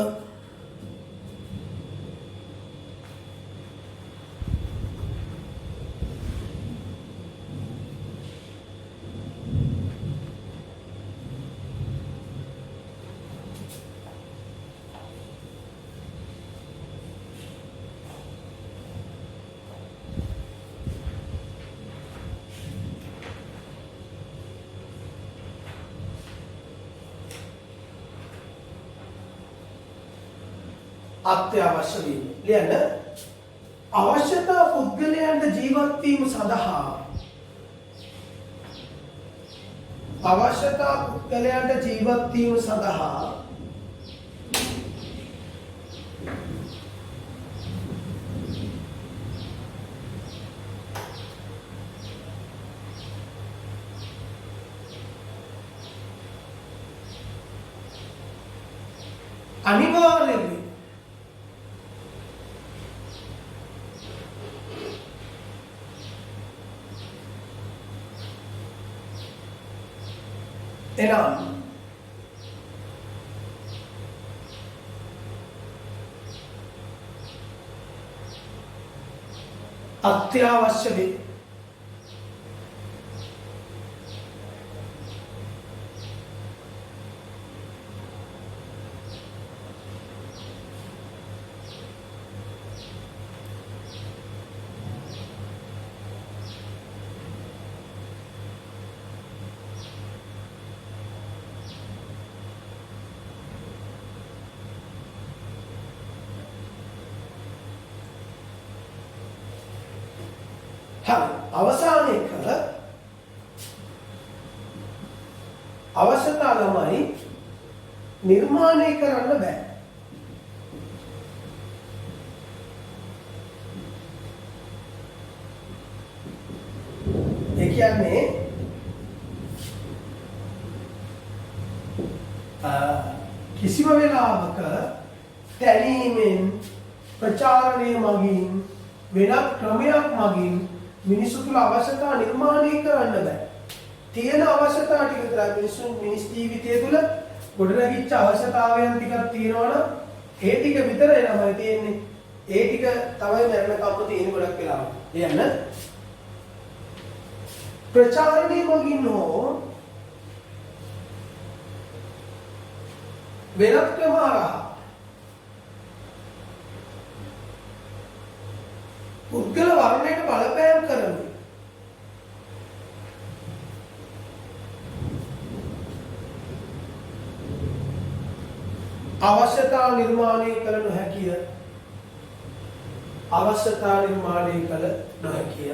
අත්‍යවශ්‍ය වීම. ලියන්න. අවශ්‍යතා පුද්ගලයන්ට ජීවත් වීම සඳහා අවශ්‍යතා පුද්ගලයන්ට ජීවත් වීම සඳහා අනිවාර්යයෙන් එනම් අත්‍යවශ්‍ය වේ. අවසානයේ කල අවශ්‍යතා ළමයි නිර්මාණය කරන්න බෑ. ඒ කියන්නේ කිසිම වෙලාවක තැනීමෙන් ප්‍රචාරණය මගින් වෙනත් ක්‍රමයක් මගින් මිනිස්සු තුළ අවශ්‍යතා නිර්මාණය කරන්න බෑ. තියෙන අවශ්‍යතා ටික විතරයි මිනිස් ජීවිතය තුළ ගොඩනැගිච්ච අවශ්‍යතාවයන් ටිකක් තියෙනවනම් ඒ ටික විතරයි ළමයි තියෙන්නේ. ඒ ටික තමයි මරණකම්ම තියෙන ගොඩක් වෙලාවට. එයන්න ප්‍රචාරණය මගින් හෝ වෙනත් ක්‍රම හරහා පුද්ගල වර්ණයට බලපෑම් කරන අවශ්‍යතා නිර්මාණය කළ නොහැකිය. අවශ්‍යතා නිර්මාණය කළ නොහැකිය.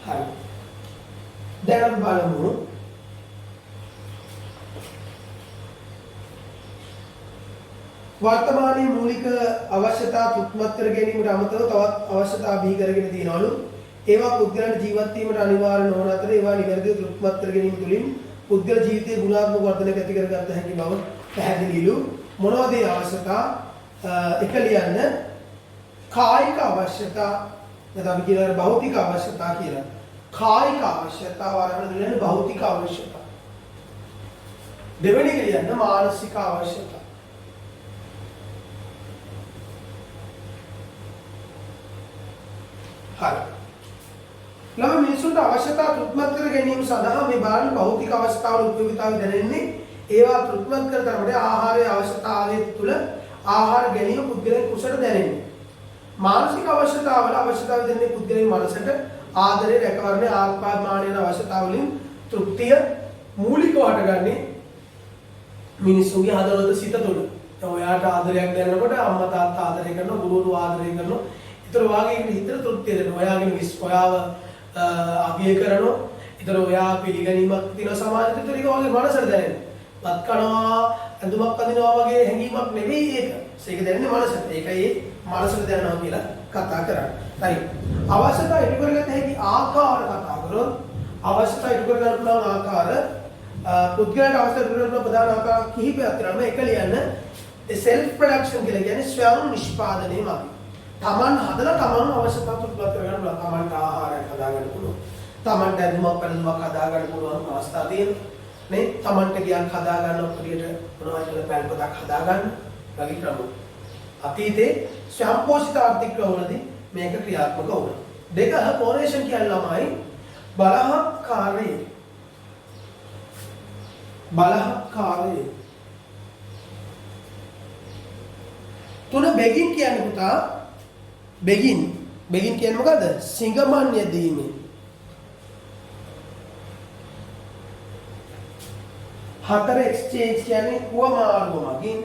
හරි. දැන් අපි බලමු වර්තමානයේ මූලික අවශ්‍යතා තෘප්තිමත් කර ගැනීමට අමතරව තවත් අවශ්‍යතා බිහි කරගෙන තියෙනවලු. ඒවා පුද්ගලයන්ට ජීවත් වීමට අනිවාර්ය නොවන අතර ඒවා නිවැරදිව තෘප්තිමත් කර ගැනීම තුළින් පුද්ගල ජීවිතයේ ගුණාත්මක වර්ධනයක් ඇති කරගත හැකි බව පැහැදිලිලු. මොනවද ඒ අවශ්‍යතා? එක ලියන්න. කායික අවශ්‍යතා නැත්නම් අපි කියන භෞතික අවශ්‍යතා කියලා. කායික අවශ්‍යතා වරණ දෙන්නේ භෞතික අවශ්‍යතා. දෙවෙනි එක ලියන්න මානසික අවශ්‍යතා. හරි. ළම මිනිසුන්ට අවශ්‍යතා තෘප්තිමත් කර ගැනීම සඳහා මේ බාහිර භෞතික අවස්ථාවල උපයෝගීතාවය දැනෙන්නේ ඒවා තෘප්තිමත් කර තරමට ආහාරයේ අවශ්‍යතාවය තුළ ආහාර ගැනීම පුද්ගලයන් කුසට දැනෙන්නේ. මානසික අවශ්‍යතාවල අවශ්‍යතාවය දෙන්නේ පුද්ගලයන් මනසට ආදරය, රැකවරණය, ආත්මාභිමානයන අවශ්‍යතාවලින් තෘප්තිය මූලිකව හටගන්නේ මිනිසුන්ගේ හදවත සිත තුළ. ඔයාට ආදරයක් දැනෙනකොට අම්මා තාත්තා ආදරය කරනවා, ගුරුවරු ආදරය කරනවා. ඒතර වාගේ හිතට තෘප්තිය දෙනවා. ඔයාගෙන ඔයාව අගය කරනවා. ඒතර ඔයා පිළිගැනීමක් තියෙන සමාජෙට ඒතර ඒක වගේ මනසට දැනෙනවා. පත් කනවා, ඇඳුමක් අඳිනවා වගේ හැඟීමක් නෙවෙයි ඒක. ඒක දැනෙන්නේ මනසට. ඒකයි මනසට දැනනවා කියලා කතා කරන්නේ. හරි. අවශ්‍යතා ඉටු කරගත හැකි ආකාර කතා කරොත් අවශ්‍යතා ඉටු කරගන්න පුළුවන් ආකාර පුද්ගලයාට අවශ්‍ය කරන ප්‍රධාන ආකාර කිහිපයක් තියෙනවා. එක ලියන්න self production කියලා කියන්නේ ස්වයං නිෂ්පාදනය මගින්. තමන් හදලා තමන් අවශ්‍යතා තෘප්තිමත් කරගන්න පුළුවන්. තමන්ට ආහාරයක් හදාගන්න පුළුවන්. තමන්ට ඇඳුමක් පැළඳුමක් හදාගන්න පුළුවන් අවස්ථා තියෙනවා. නේ? තමන්ට ගියක් හදාගන්න ඔක්කොලියට මොනවද කියලා පැල්පතක් හදාගන්න වගේ ක්‍රම. අතීතේ ස්වයංපෝෂිත ආර්ථික ක්‍රමවලදී මේක ක්‍රියාත්මක වුණා. දෙක පොරේෂන් කියන ළමයි බලහත්කාරය. බලහත්කාරය. තුන බෙගින් කියන්නේ පුතා බෙගින් කියන්නේ මොකද්ද? සිඟමන් යෙදීමෙන්. හතර එක්ස්චේන්ජ් කියන්නේ හුවමාරුව මගින්.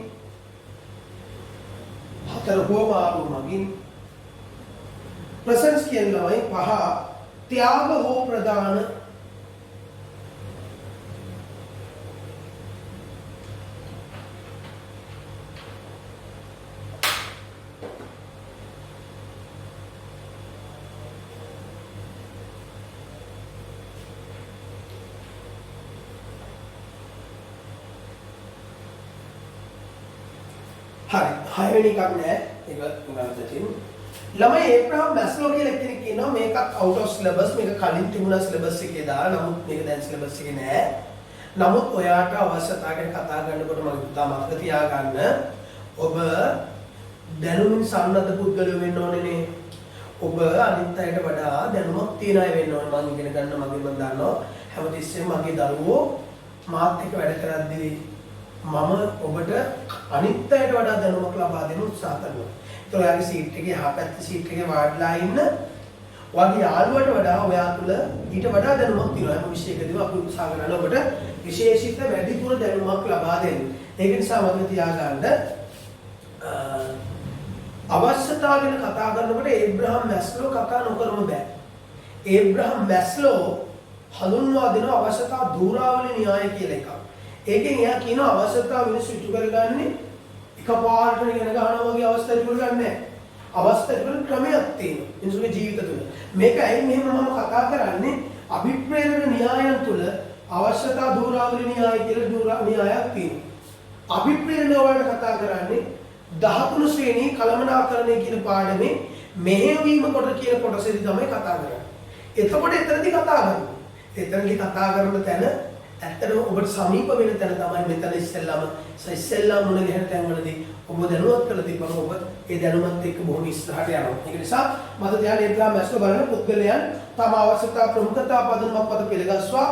හතර හුවමාරුව මගින්. ප්‍රසන්ස් කියනවායි පහ ත්‍යාග හෝ ප්‍රදාන. හරි 6 වෙනි එකක් නෑ ඒක උගන්වන්න ළමයි ඒබ්‍රහම් මැස්ලෝ කියලා කෙනෙක් කියනවා මේකත් out of syllabus මේක කලින් තිබුණා syllabus එකේ දාලා නමුත් මේක දැන් syllabus එකේ නෑ නමුත් ඔයාට අවශ්‍යතාව ගැන කතා කරනකොට මම පුතා මතක තියාගන්න ඔබ දැනුමින් සම්නත පුද්ගලයෝ වෙන්න ඕනේනේ ඔබ අනිත් අයට වඩා දැනුමක් තියන අය වෙන්න ඕනේ මම ඉගෙන ගන්න මම දන්නවා හැමතිස්සෙම මගේ දරුවෝ මාත් එක්ක වැඩ කරද්දී මම ඔබට අනිත් අයට වඩා දැනුමක් ලබා දෙන්න උත්සාහ කරනවා. ඒතකොට ඔයාගේ සීට් එකේ යහපැත්ත සීට් එකේ වාඩිලා ඉන්න ඔයාගේ යාළුවට වඩා ඔයා තුළ ඊට වඩා දැනුමක් තියෙනවා. හැම විෂයකදීම අපි උත්සාහ කරනවා ඔබට විශේෂිත වැඩිපුර දැනුමක් ලබා දෙන්න. ඒක නිසා මම තියාගන්න අවශ්‍යතාව ගැන කතා කරනකොට ඒබ්‍රහම් මැස්ලෝ කතා නොකරම බෑ. ඒබ්‍රහම් මැස්ලෝ හඳුන්වා දෙන අවශ්‍යතා ධූරාවලි න්‍යාය කියලා එකක්. ඒකෙන් එයා කියනවා අවශ්‍යතාව මිනිස්සු ඉටු කරගන්නේ එකපාරට ඉගෙන ගන්නවා වගේ අවස්ථා ඉටු කරගන්නේ නැහැ. අවස්ථා ඉටු කරන ක්‍රමයක් තියෙනවා මිනිස්සුගේ ජීවිත තුළ. මේක ඇයි මෙහෙම මම කතා කරන්නේ අභිප්‍රේරණ න්‍යායන් තුළ අවශ්‍යතා ධූරාවලි න්‍යාය කියලා න්‍යායක් තියෙනවා. අභිප්‍රේරණ වලට කතා කරන්නේ 13 ශ්‍රේණී කළමනාකරණය කියන පාඩමේ මෙහෙයවීම කොට කියන කොටසේදී තමයි කතා කරන්නේ. එතකොට එතනදී කතා කරනවා. එතනදී කතා කරන තැන ඇත්තටම ඔබට සමීප වෙන තැන තමයි මෙතන ඉස්සෙල්ලාම මුණ ගැහෙන තැන්වලදී ඔබ දැනුවත් කරලා තිබ්බම ඔබ ඒ දැනුමත් එක්ක බොහොම ඉස්සරහට යනවා. ඒක නිසා මත ධ්‍යාන ඒබ්‍රහම් මැස්ලෝ බලන පුද්ගලයන් තම අවශ්‍යතා ප්‍රමුඛතා පදනමක් පද පිළිගස්වා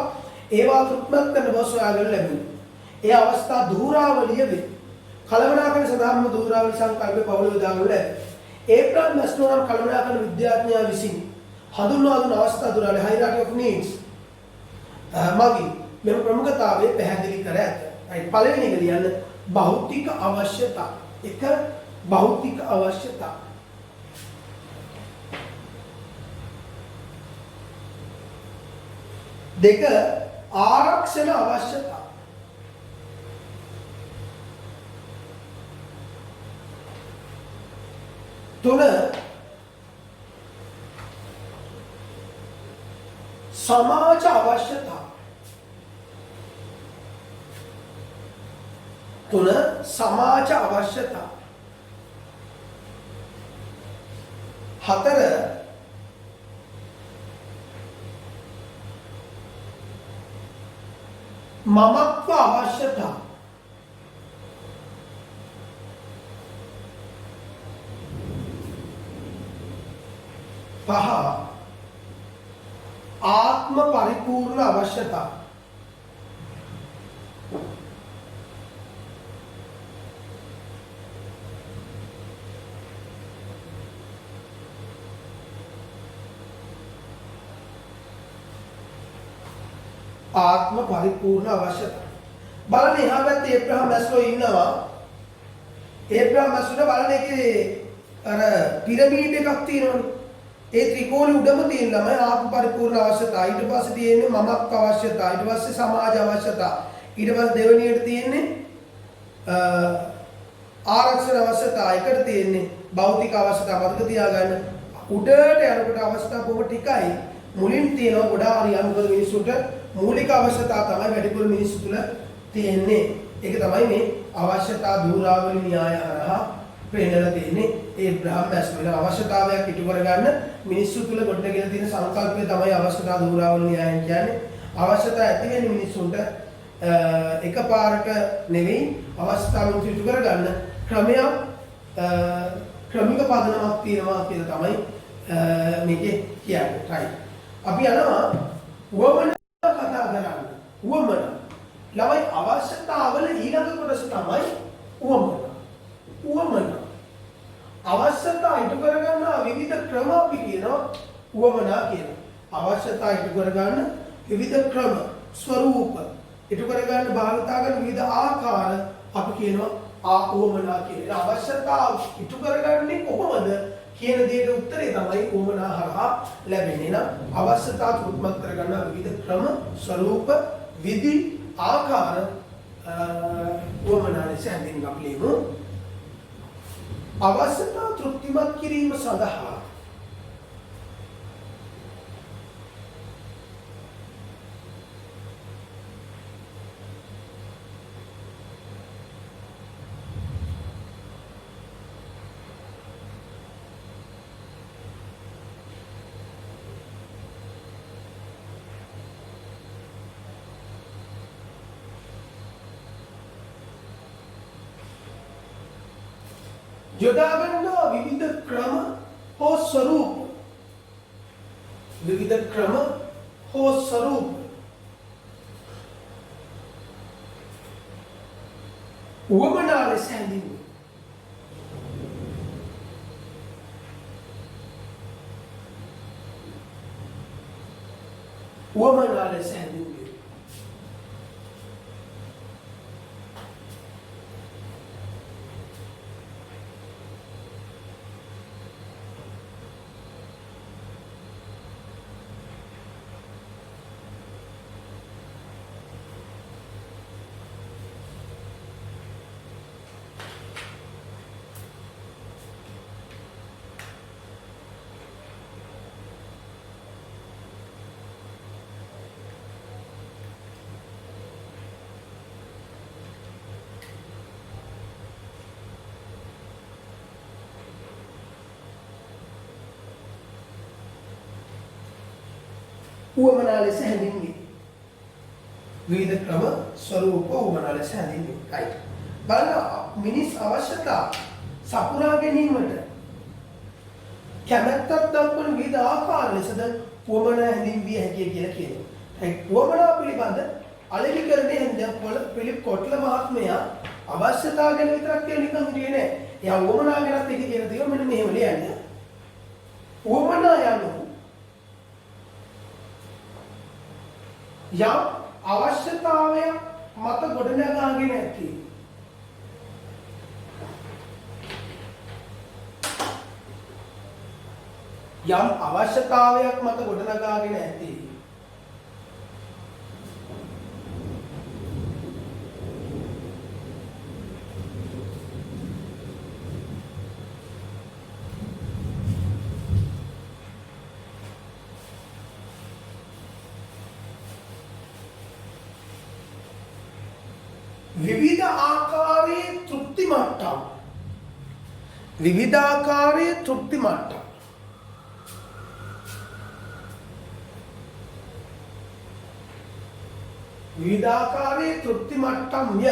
ඒවා තෘප්තිමත් කරන බව සොයාගන්න ලැබුණා. ඒ අවස්ථා ධූරාවලිය වේ. කළමනාකරණ සඳහාම ධූරාවලි සංකල්පේ පවුල යොදාගන්න ලැබේ. ඒබ්‍රහම් මැස්ලෝ නම් කළමනාකරණ විද්‍යාඥයා විසින් හඳුන්වා දුන් අවස්ථා ධූරාවලි hierarchy of needs මගින් මෙම ප්‍රමුඛතාවය පැහැදිලි කර ඇත. right පළවෙනි එක ලියන්න භෞතික අවශ්‍යතා. එක භෞතික අවශ්‍යතා. දෙක ආරක්ෂණ අවශ්‍යතා. තුන සමාජ අවශ්‍යතා. තුන සමාජ අවශ්‍යතා. හතර මමත්ව අවශ්‍යතා. පහ ආත්ම පරිපූර්ණ අවශ්‍යතා. ආත්ම පරිපූර්ණ අවශ්‍යතා. බලන්න එහා පැත්තේ ඒබ්‍රහම් මැස්ලෝ ඉන්නවා. ඒබ්‍රහම් මැස්ලෝ බලන්න ඒකේ අර පිරමීඩ් එකක් තියෙනවනේ. ඒ ත්‍රිකෝණෙ උඩම තියෙන ළමයි ආත්ම පරිපූර්ණ අවශ්‍යතා. ඊට පස්සේ තියෙන්නේ මමත්ව අවශ්‍යතා. ඊට පස්සේ සමාජ අවශ්‍යතා. ඊට පස්සේ දෙවෙනියට තියෙන්නේ ආරක්ෂණ අවශ්‍යතා. එකට තියෙන්නේ භෞතික අවශ්‍යතා. මතක තියාගන්න. උඩට යනකොට අවශ්‍යතා බොහොම ටිකයි. මුලින් තියෙනවා ගොඩාක් හරි අනුකූල මිනිස්සුන්ට මූලික අවශ්‍යතා තමයි වැඩිපුර මිනිස්සු තුළ තියෙන්නේ. ඒක තමයි මේ අවශ්‍යතා ධූරාවලි න්‍යාය හරහා පෙන්නලා තියෙන්නේ. ඒබ්‍රහම් මැස්ලෝ අවශ්‍යතාවයක් ඉටු කරගන්න මිනිස්සු තුළ ගොඩනගෙන තියෙන සංකල්පය තමයි අවශ්‍යතා ධූරාවලි න්‍යාය කියන්නේ. අවශ්‍යතා ඇති වෙන මිනිස්සුන්ට එකපාරට නෙවෙයි අවස්ථාවෙන් ඉටු කරගන්න ක්‍රමයක් ක්‍රමික පදනමක් තියෙනවා කියලා තමයි මේකේ කියන්නේ. right. අපි යනවා වමන කතා කරන්න. වමන. ළමයි අවශ්‍යතාවල ඊළඟ කොටස තමයි වමන. වමන. අවශ්‍යතා ඉටු කරගන්න විවිධ ක්‍රම අපි කියනවා වමනා කියලා. අවශ්‍යතා ඉටු කරගන්න විවිධ ක්‍රම, ස්වරූප, ඉටු කරගන්න භාවිතා කරන විවිධ ආකාර අපි කියනවා ආවමනා කියලා. අවශ්‍යතාව ඉටු කරගන්නේ කොහොමද කියන දෙයට උත්තරේ තමයි වමනා හරහා ලැබෙන්නේ. නම් අවශ්‍යතාව උත්මත් කරගන්න විවිධ ක්‍රම, ස්වરૂප, විධි, ආකාර වමනා ලෙස හැඳින්වීම අපි ලියමු. අවශ්‍යතාව තෘප්තිමත් කිරීම සඳහා යොදා ගන්නා විවිධ ක්‍රම හෝ ස්වરૂප, විවිධ ක්‍රම හෝ ස්වરૂප වමනා ලෙස හැඳින්වේ. වමනා ලෙස හැඳින්වේ. වමනා ලෙස හැඳින්වේ. විවිධ ක්‍රම ස්වરૂප වමනා ලෙස හැඳින්වේ. right. බලන්න මිනිස් අවශ්‍යතා සපුරා ගැනීමට කැමැත්තක් දක්වන විවිධ ආකාර ලෙසද වමනා හැඳින්විය හැකියි කියලා කියනවා. right. වමනා පිළිබඳ අලෙවිකරණයේ හඳ පිළිප් කොට්ල මහත්මයා අවශ්‍යතාව ගැන විතරක් කියන නිකන් හිටියේ නෑ. එයා වමනා ගැනත් එක කියලා තියෙනවා. මෙන්න මෙහෙම ලියන්න. වමනා යනු යම් අවශ්‍යතාවයක් මත ගොඩනගාගෙන ඇති යම් අවශ්‍යතාවයක් මත ගොඩනගාගෙන ඇති විවිධ ආකාරයේ තෘප්ති මට්ටම්, විවිධ ආකාරයේ තෘප්ති මට්ටම්, විවිධ ආකාරයේ තෘප්ති මට්ටම්ය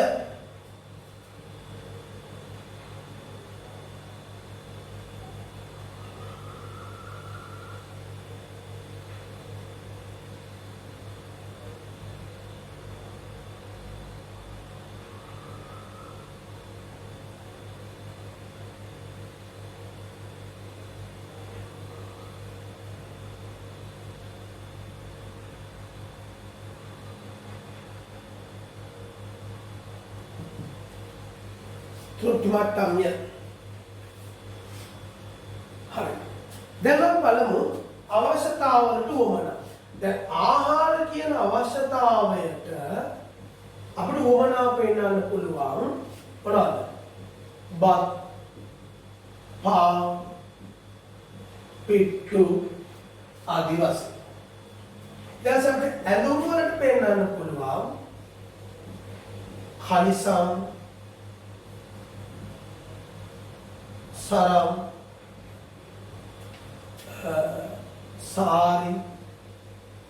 තෘප්ති මට්ටම්ය. හරි. දැන් අපි බලමු අවශ්‍යතාවලට වමනා. දැන් ආහාර කියන අවශ්‍යතාවයට අපිට වමනා පෙන්වන්න පුළුවන් මොනවද? බත්, පාන්, පිට්ටු ආදී වශයෙන්. දැන් අපිට ඇඳුම් වලට පෙන්වන්න පුළුවන් කලිසම්, සරම්, සාරි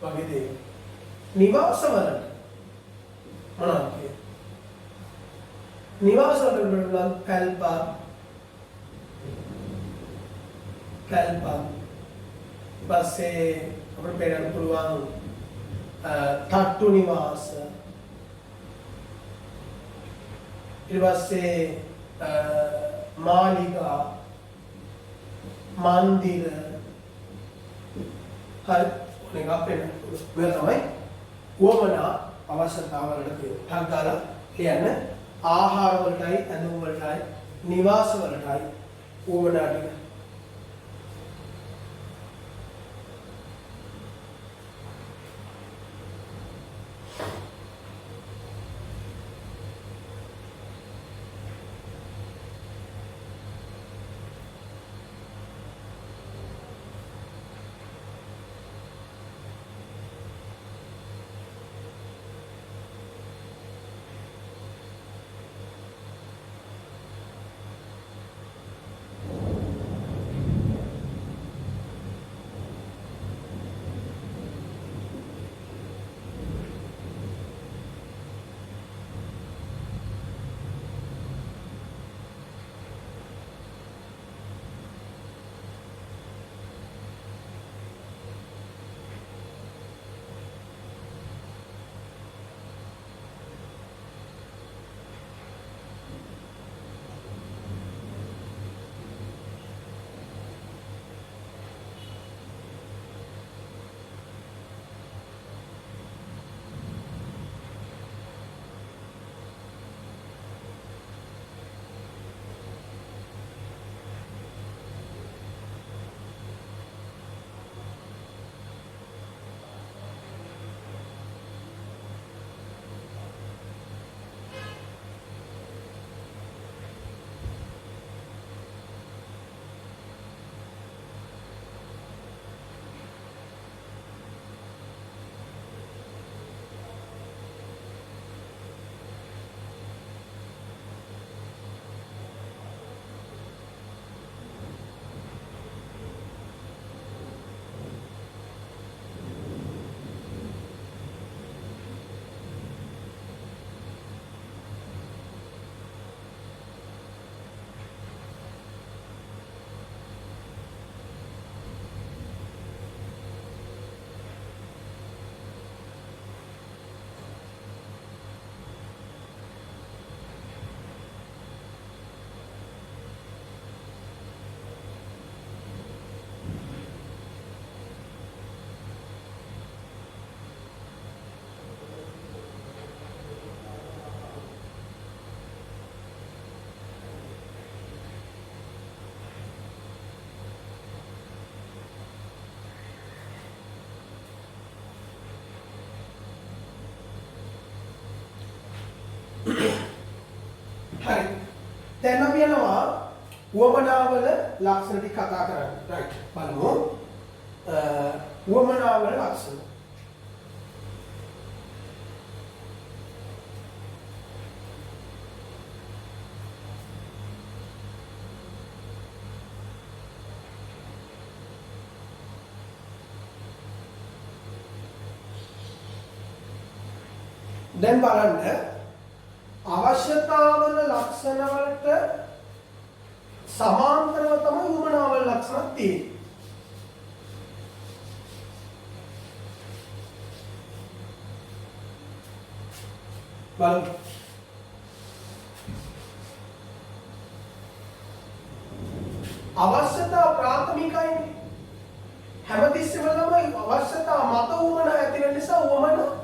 වගේ දේ. නිවාස වලට මොනවද කියන්නේ? නිවාස වලට බලන්න පැල්පත්, පස්සේ අපිට පෙන්නන්න පුළුවන් තට්ටු නිවාස, ඊට පස්සේ මාලිගා, මන්දිර, හරි ඔනේ අපේ මේ තමයි වමනා අවශ්‍යතාවලට තියෙනවා. ටක් ගාලා කියන්නේ ආහාර වලටයි ඇඳුම් වලටයි නිවාස වලටයි උවමනා ටික. හරි. දැන් අපි යනවා උවමනාවල ලක්ෂණ ටික කතා කරන්න. රයිට්. බලමු. උවමනාවල ලක්ෂණ. දැන් බලන්න අවශ්‍යතාවල ලක්ෂණ වලට සමාන්තරව තමයි උවමනාවල ලක්ෂණ තියෙන්නේ. බලමු. අවශ්‍යතා ප්‍රාථමිකයිනේ. හැමතිස්සෙම තමයි අවශ්‍යතා මත උවමනා ඇති වෙන නිසා උවමනා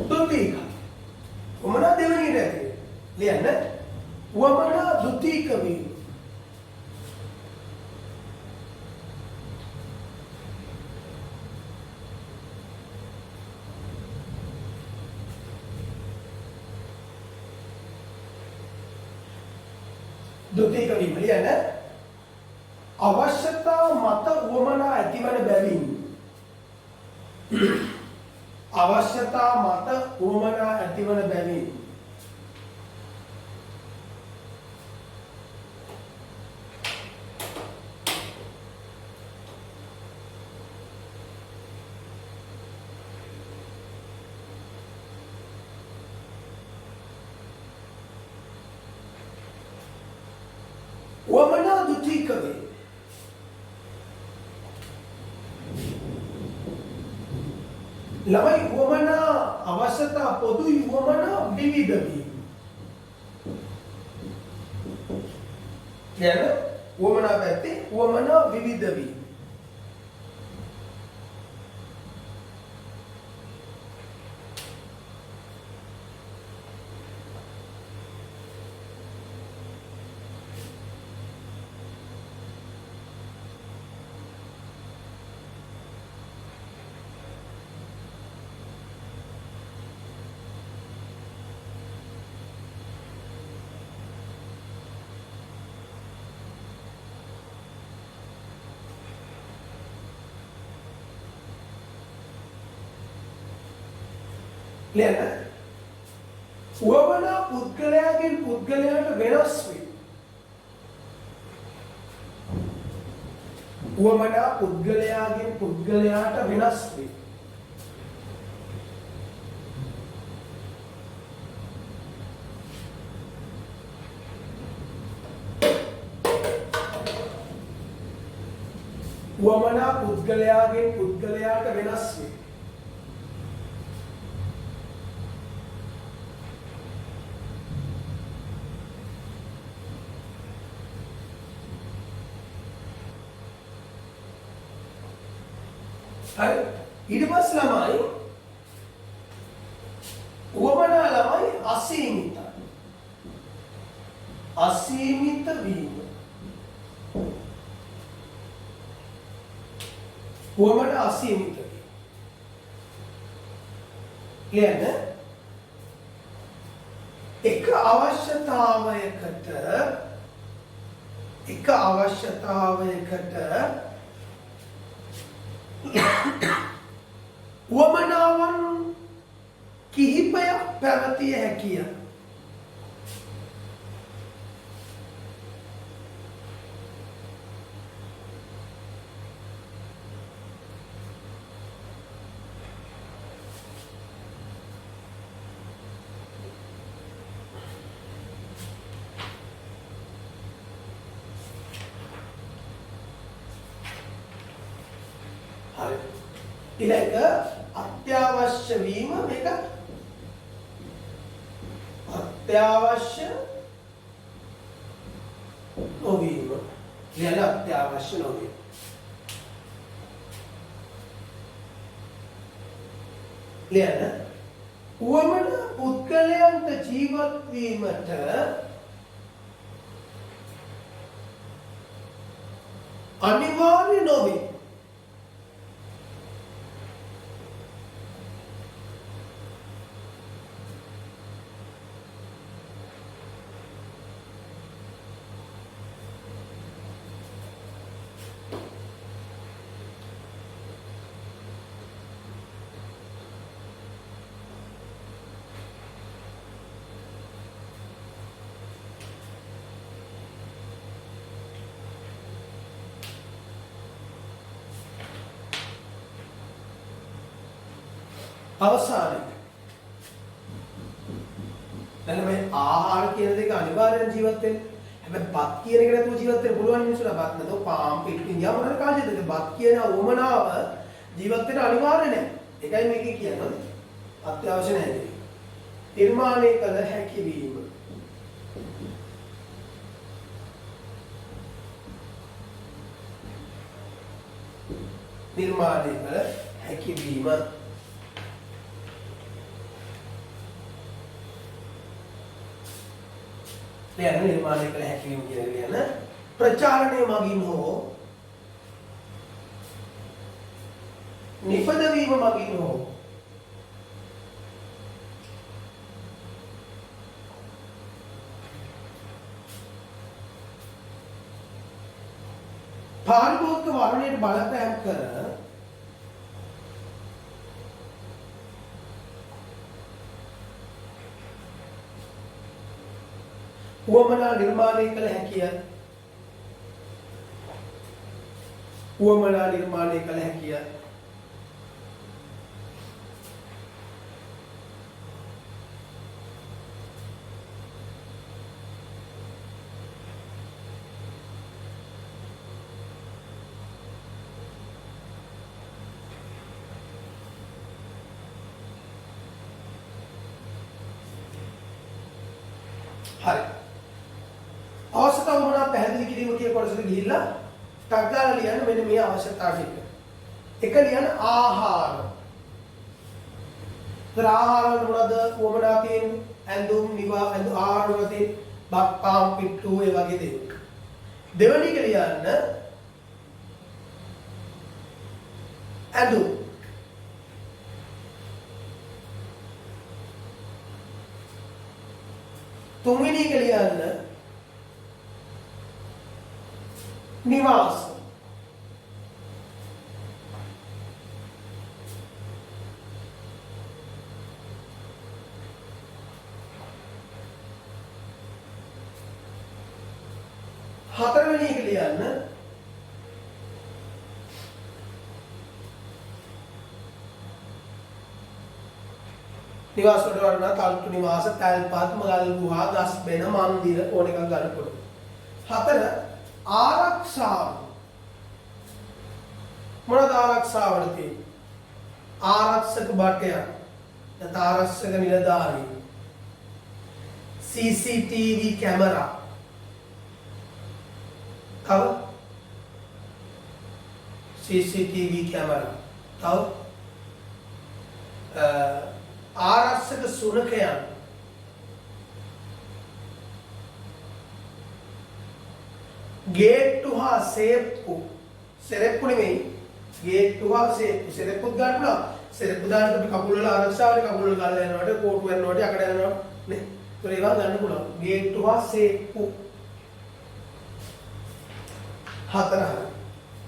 දුතික. උවමනා දෙවෙනියට ඇති. ලියන්න. උවමනා දුතික වීම. දුතික වීම ලියන්න. අවශ්‍යතා මත උවමනා ඇතිවන බැවින් අවශ්‍යතා මත උවමනා ඇතිවන බැවින් උවමනා දුතික වේ. ළමයි උවමනා අවශ්‍යතා පොදුයි උවමනා විවිධ වීම. කියන උවමනා පැත්තේ උවමනා විවිධ වීම. ලියන්න. උවමනා පුද්ගලයාගෙන් පුද්ගලයාට වෙනස් වේ. උවමනා පුද්ගලයාගෙන් පුද්ගලයාට වෙනස් වේ. උවමනා පුද්ගලයාගෙන් පුද්ගලයාට වෙනස් වේ. හරි. ඊට පස්සේ ළමයි උවමනා ළමයි අසීමිතයි. අසීමිත වීම. උවමනා අසීමිත වීම. ලියන්න. එක අවශ්‍යතාවයකට උවමනාවන් කිහිපයක් පැවතිය හැකිය. හරි. ඊළඟ අත්‍යවශ්‍ය වීම මේක අත්‍යවශ්‍ය නොවීම. ඊළඟ අත්‍යවශ්‍ය නොවීම. ඊළඟ උවමනා පුද්ගලයන්ට ජීවත් වීමට අනිවාර්ය නොවේ. අවසානයේ දැන් මේ ආහාර කියන දෙක අනිවාර්යෙන් ජීවත් වෙන්න. හැබැයි බත් කියන එක නැතුව ජීවත් වෙන්න පුළුවන් මිනිස්සුන්ට බත් නැතුව පාම් පිටින් ගියා මොනවාද කාජේද? බත් කියන උවමනාව ජීවත් වෙන්න අනිවාර්ය නැහැ. ඒකයි මේකේ කියන්නේ. අත්‍යවශ්‍ය නැහැ. නිර්මාණය කළ හැකි වීම. නිර්මාණය කළ හැකි වීම. ලියන්න නිර්මාණය කළ හැකි වීම කියන ලියන්න ප්‍රචාරණය මගින් හෝ නිපදවීම මගින් හෝ පාරිභෝගික වර්ණයට බලපෑම් කර උවමනා නිර්මාණය කළ හැකිය. උවමනා නිර්මාණය කළ හැකිය. හරි. අවශ්‍යතාව මොනවා පැහැදිලි කිරීම කියන කොටසට ගිහිල්ලා ටක් ගාලා ලියන්න මෙන්න මේ අවශ්‍යතාව ටික. එක ලියන්න ආහාර. ඒතර ආහාර වල මොනවද වමනා තියෙන්නේ? ඇඳුම් නිවා ඇඳු ආහාර වල තියෙන්නේ බත් පාම් පිට්ටු ඒ වගේ දේවල්. දෙවෙනි එක ලියන්න ඇඳුම්. තුන්වෙනි එක ලියන්න නිවාස. හතරවෙනි එක ලියන්න. නිවාස වලට වඩා තල්තු නිවාස, තල්පත්, මගල් ගුහා, ගස් බෙන, මන්දිර ඕන එකක් ගන්න පුළුවන්. 4 ආරක්ෂාව. මොනවාද ආරක්ෂාවල තියෙන්නේ? ආරක්ෂක භට්ටයක්. නැත්නම් ආරක්ෂක නිලධාරී. CCTV camera. තව CCTV කැමරා. තව ආරක්ෂක සුරකයන්. ගේට්ටු හා සේප්පු. සෙරෙප්පු නෙමෙයි. ගේට්ටු හා සේප්පු. සෙරෙප්පුත් ගන්න පුළුවන්. සෙරෙප්පු දානකොට අපි කකුල් වල ආරක්ෂාවට කකුල් වල ගාලා යනකොට කෝටු වෙනකොට යකඩ යනකොට නේ. ඒක ඒවා ගන්න පුළුවන්. ගේට්ටු හා සේප්පු. 4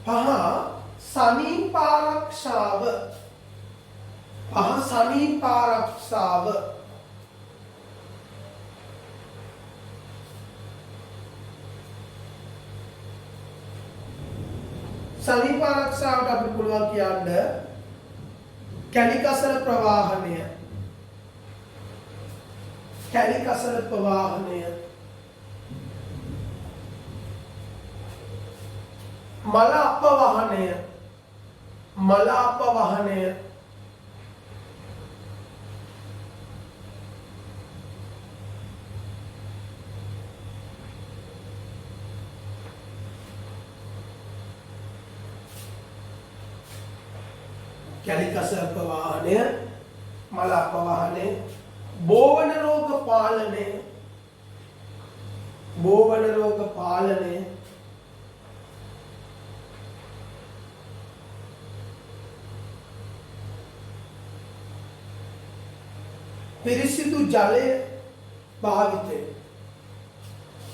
5 සනීප ආරක්ෂාව. 5 සනීප ආරක්ෂාව. සනීප ආරක්ෂාවට අපිට පුළුවන් කියන්න කැලිකසල ප්‍රවාහනය. කැලිකසල ප්‍රවාහනය. මල අපවහනය. මල අපවහනය. කැලිකසල ප්‍රවාහනය, මල අපවහනය, බෝවන රෝග පාලනය. බෝවන රෝග පාලනය. පිරිසිදු ජලය භාවිතය.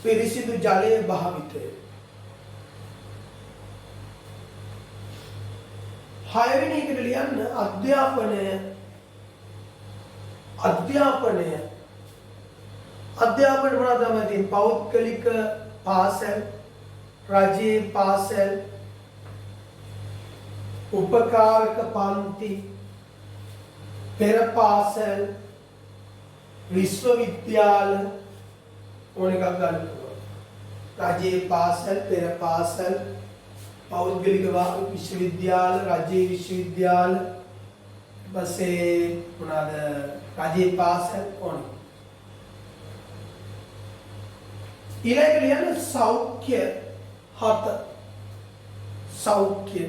පිරිසිදු ජලය භාවිතය. 6 වෙනි එකට ලියන්න අධ්‍යාපනය. අධ්‍යාපනය. අධ්‍යාපන මොනවද තමයි? පෞද්ගලික පාසල්, රජයේ පාසල්, උපකාරක පන්ති, පෙර පාසල්, විශ්වවිද්‍යාල ඕන එකක් ගන්න පුළුවන්. රජයේ පාසල්, පෙර පාසල්, පෞද්ගලික විශ්වවිද්‍යාල, රජයේ විශ්වවිද්‍යාල, ඊපස්සේ මොනවාද රජයේ පාසල් ඕන. ඊළඟට ලියන්න සෞඛ්‍ය 7. සෞඛ්‍ය.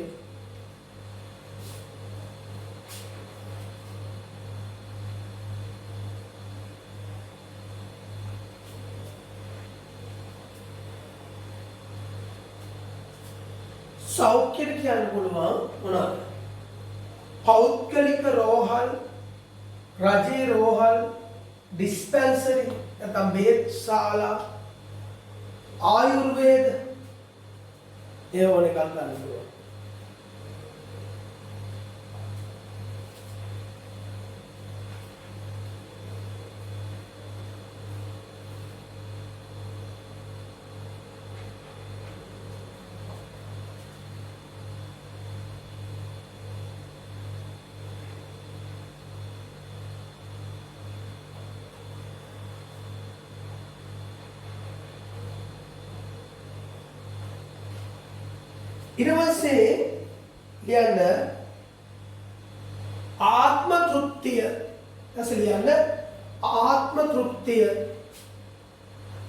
සෞඛ්‍යයට කියන්න පුළුවන් මොනවාද? පෞද්ගලික රෝහල්, රජයේ රෝහල්, ඩිස්පෙන්සරි නැත්නම් බෙහෙත් ශාලා, ආයුර්වේද ඒ වගේ එකක් ගන්න පුළුවන්. ඊට පස්සේ ලියන්න ආත්ම තෘප්තිය. ඊට ලියන්න ආත්ම තෘප්තිය.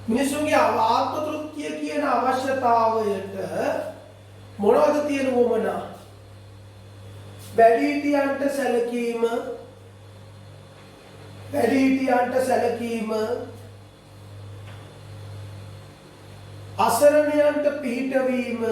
මිනිසුන්ගේ ආත්ම තෘප්තිය කියන අවශ්‍යතාවයට මොනවද තියෙන වමනා? වැඩිහිටියන්ට සැලකීම, වැඩිහිටියන්ට සැලකීම, අසරණයන්ට පිහිටවීම,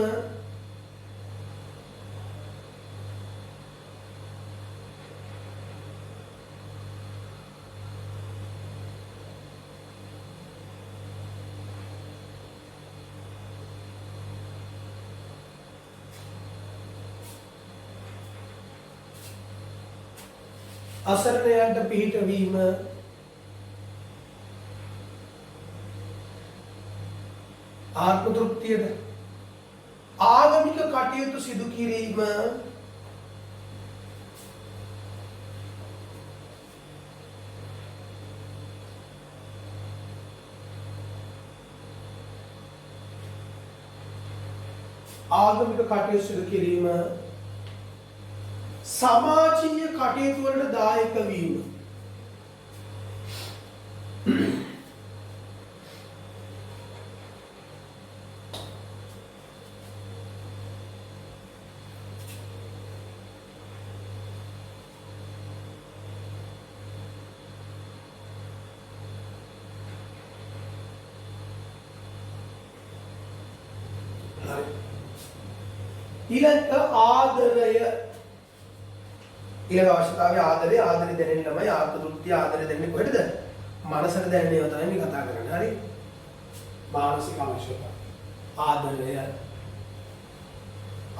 අසරණයන්ට පිහිටවීම, ආත්ම තෘප්තියද ආගමික කටයුතු සිදු කිරීම ආගමික කටයුතු සිදු කිරීම සමාජීය කටයුතු වලට දායක වීම ඊළඟ ආදරය ඊළඟ අවශ්‍යතාවය ආදරය දැනෙන්න තමයි ආත්ම තෘප්තිය ආදරය දැනෙන්නේ කොහෙටද මනසට දැනෙන්නේ ඒවා තමයි මේ කතා කරන්නේ හරි මානසික අවශ්‍යතාව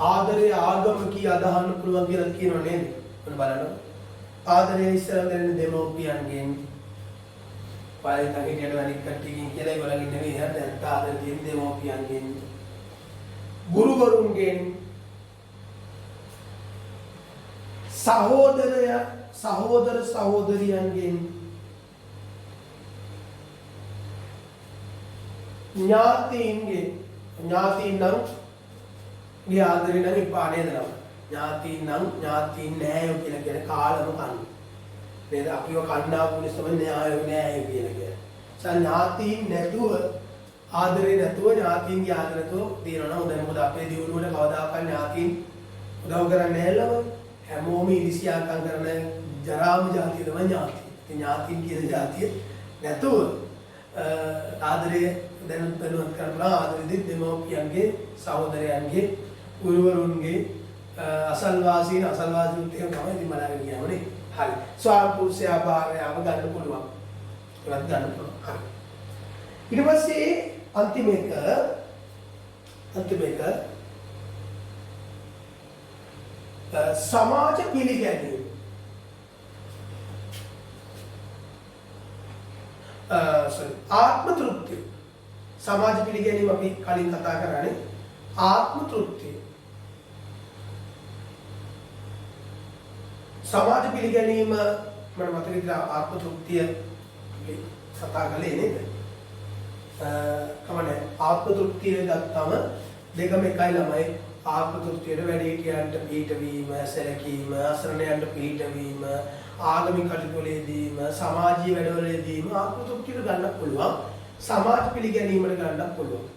ආදරය ආගමකී අදහන්න පුළුවන් කියලා කියනවා නේද මොන බලන්න ආදරය ඉස්සර දැනෙන දෙමෝපියන්ගෙන් පාලිත හිටියට අනික් කට්ටියකින් කියලා ඒගොල්ලන්ගෙන් නෙවෙයි හරිද ආදරය තියෙන දෙමෝපියන්ගෙන් ගුරුවරුන්ගෙන් සහෝදර සහෝදරියන්ගෙන් ඥාතීන්ගෙන් ඥාතීන් නම් ආදරේ නම් එපා නේද නම ඥාතීන් නම් ඥාතීන් නෑයෝ කියලා කියන කාලම කන්න නේද අපිව කන්නාපු නිසා තමයි නෑයෝ කියලා කියන්නේ ඥාතීන් නැතුව ආදරේ නැතුව ඥාතීන්ගේ ආදරතෝ දිනනවා හොඳයි මොකද අපේ දියුණුවට කවදාකවත් ඥාතීන් උදව් කරන්නේ නැහැ හැමෝම ඉරිසියාකම් කරන ජරාම ජාතිය තමයි ඥාති. ඒ ඥාතීන් කියන ජාතිය නැතුව ආදරය දැනුවත් කරලා ආදරෙදි දෙමෝපියන්ගේ සහෝදරයන්ගේ ගුරුවරුන්ගේ අසල්වාසීන් අසල්වාසීන් ටික තමයි ඉතින් මනාගෙන කියවනේ. හරි. ස්වාම පුරුෂයා භාර්යාව ගන්න පුළුවන්. ඒවත් ගන්න පුළුවන්. හරි. ඊට පස්සේ අන්තිම එක සමාජ පිළිගැනීම ආත්ම තෘප්තිය සමාජ පිළිගැනීම අපි කලින් කතා කරන්නේ ආත්ම තෘප්තිය සමාජ පිළිගැනීම මම මතක ඉඳලා ආත්ම තෘප්තිය කතා කළේ නේද කමනේ ආත්ම තෘප්තිය ගත්තම දෙකම එකයි ළමයි ආත්ම තෘප්තියට වැඩිහිටියන්ට පිටවීම සැලකීම අසරණයන්ට පිටවීම ආගමික කටයුතුවලදීම සමාජීය වැඩවලදීම ආත්ම තෘප්තියට ගන්න පුළුවන් සමාජ පිළිගැනීමට ගන්න පුළුවන්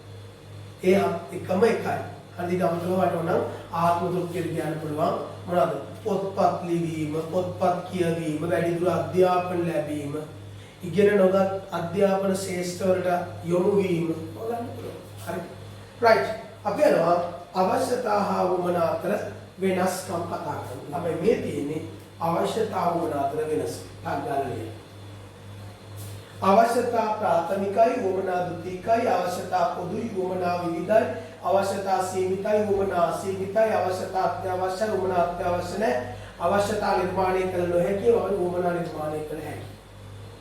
ඒ එකම එකයි හරියට අමතකව වටවනම් ආත්ම තෘප්තියට ගන්න පුළුවන් මොනවාද පොත්පත් ලිවීම පොත්පත් කියවීම වැඩිදුර අධ්‍යාපන ලැබීම ඉගෙන නොගත් අධ්‍යාපන ශාස්ත්‍රවලට යොමු වීම බලන්න පුළුවන්. හරි. රයිට්. අපි යනවා අවශ්‍යතා හා වමනා අතර වෙනස්කම් කතා කරමු. අපි මේ තියෙන්නේ අවශ්‍යතා වමනා අතර වෙනස. තාග්ගාලේ. අවශ්‍යතා ප්‍රාථමිකයි වමනා ද්විතීකයි අවශ්‍යතා පොදුයි වමනා විවිධයි අවශ්‍යතා සීමිතයි වමනා අසීමිතයි අවශ්‍යතා අත්‍යවශ්‍ය වමනා අත්‍යවශ්‍ය නැහැ අවශ්‍යතා නිර්මාණය කළ නොහැකි වමනා නිර්මාණය කළ හැකි.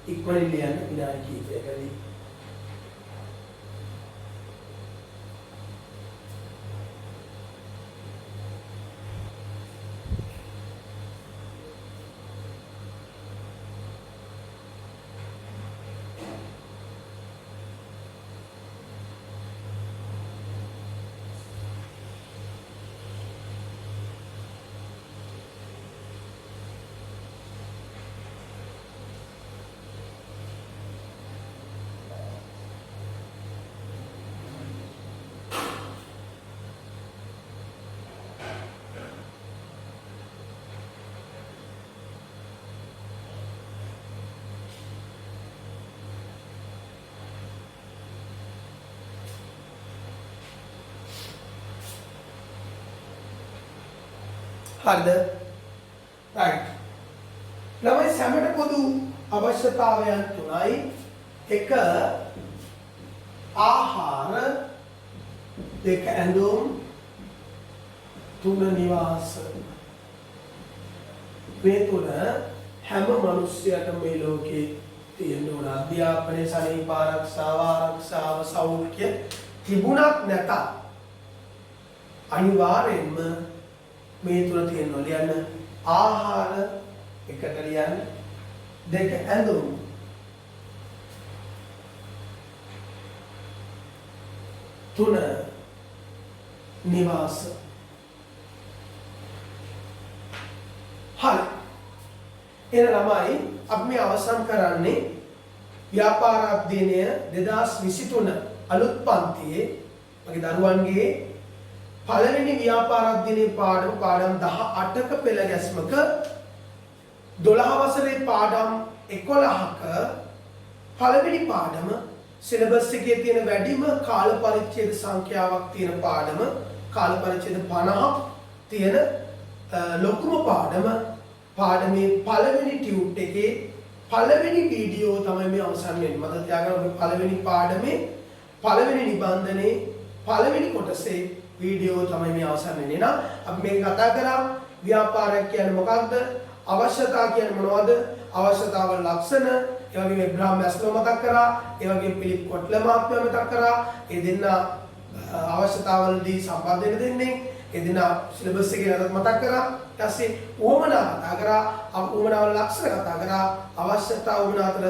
ඉක්මනින් ලියන්න විනාඩි කිහිපයකදී හරිද? right. ළමයි සැමට පොදු අවශ්‍යතාවයන් තුනයි. එක ආහාර, දෙක ඇඳුම්, තුන නිවාස. මේ තුන හැම මිනිස්සයකම මේ ලෝකේ තියෙන උන අධ්‍යාපනයේ සනීප ආරක්ෂාව, සෞඛ්‍ය තිබුණත් නැතත් අනිවාර්යෙන්ම මේ තුල තියෙනවා ලියන්න ආහාර එකට ලියන්න දෙක ඇඳුම් තුන නිවාස හරි එන ළමයි අපි මේ අවසන් කරන්නේ ව්‍යාපාර අධ්‍යයනය 2023 අලුත් පන්තියේ මගේ දරුවන්ගේ පළවෙනි ව්‍යාපාර අධ්‍යයනයේ පාඩම 18ක පෙළ ගැස්මක 12 වසරේ පාඩම් 11ක පළවෙනි පාඩම සිලබස් එකේ තියෙන වැඩිම කාල පරිච්ඡේද සංඛ්‍යාවක් තියෙන පාඩම කාල පරිච්ඡේද 50ක් තියෙන ලොකුම පාඩමේ පළවෙනි ටියුට් එකේ පළවෙනි වීඩියෝ තමයි මේ අවසන් වෙන්නේ. මම තියාගන්න පළවෙනි පාඩමේ පළවෙනි නිබන්ධනයේ පළවෙනි කොටසේ වීඩියෝ තමයි මේ අවසන් වෙන්නේ. එහෙනම් අපි මේ කතා කරා ව්‍යාපාරයක් කියන්නේ මොකක්ද? අවශ්‍යතා කියන්නේ මොනවද? අවශ්‍යතාවල ලක්ෂණ, ඒ වගේම ඉබ්‍රාහිම් මැස්ලෝ මතක් කරා, ඒ වගේම පිලිප් කොට්ලර් මහත්මයා මතක් කරා. ඒ දෙන්න අවශ්‍යතාවලදී සම්බන්ධ වෙන දෙන්නේ. ඒ දෙන්න සිලබස් එකේ නතර මතක් කරා. ඊට පස්සේ උවමනා කතා කරා, උවමනාවල ලක්ෂණ කතා කරා, අවශ්‍යතා උවමනා අතර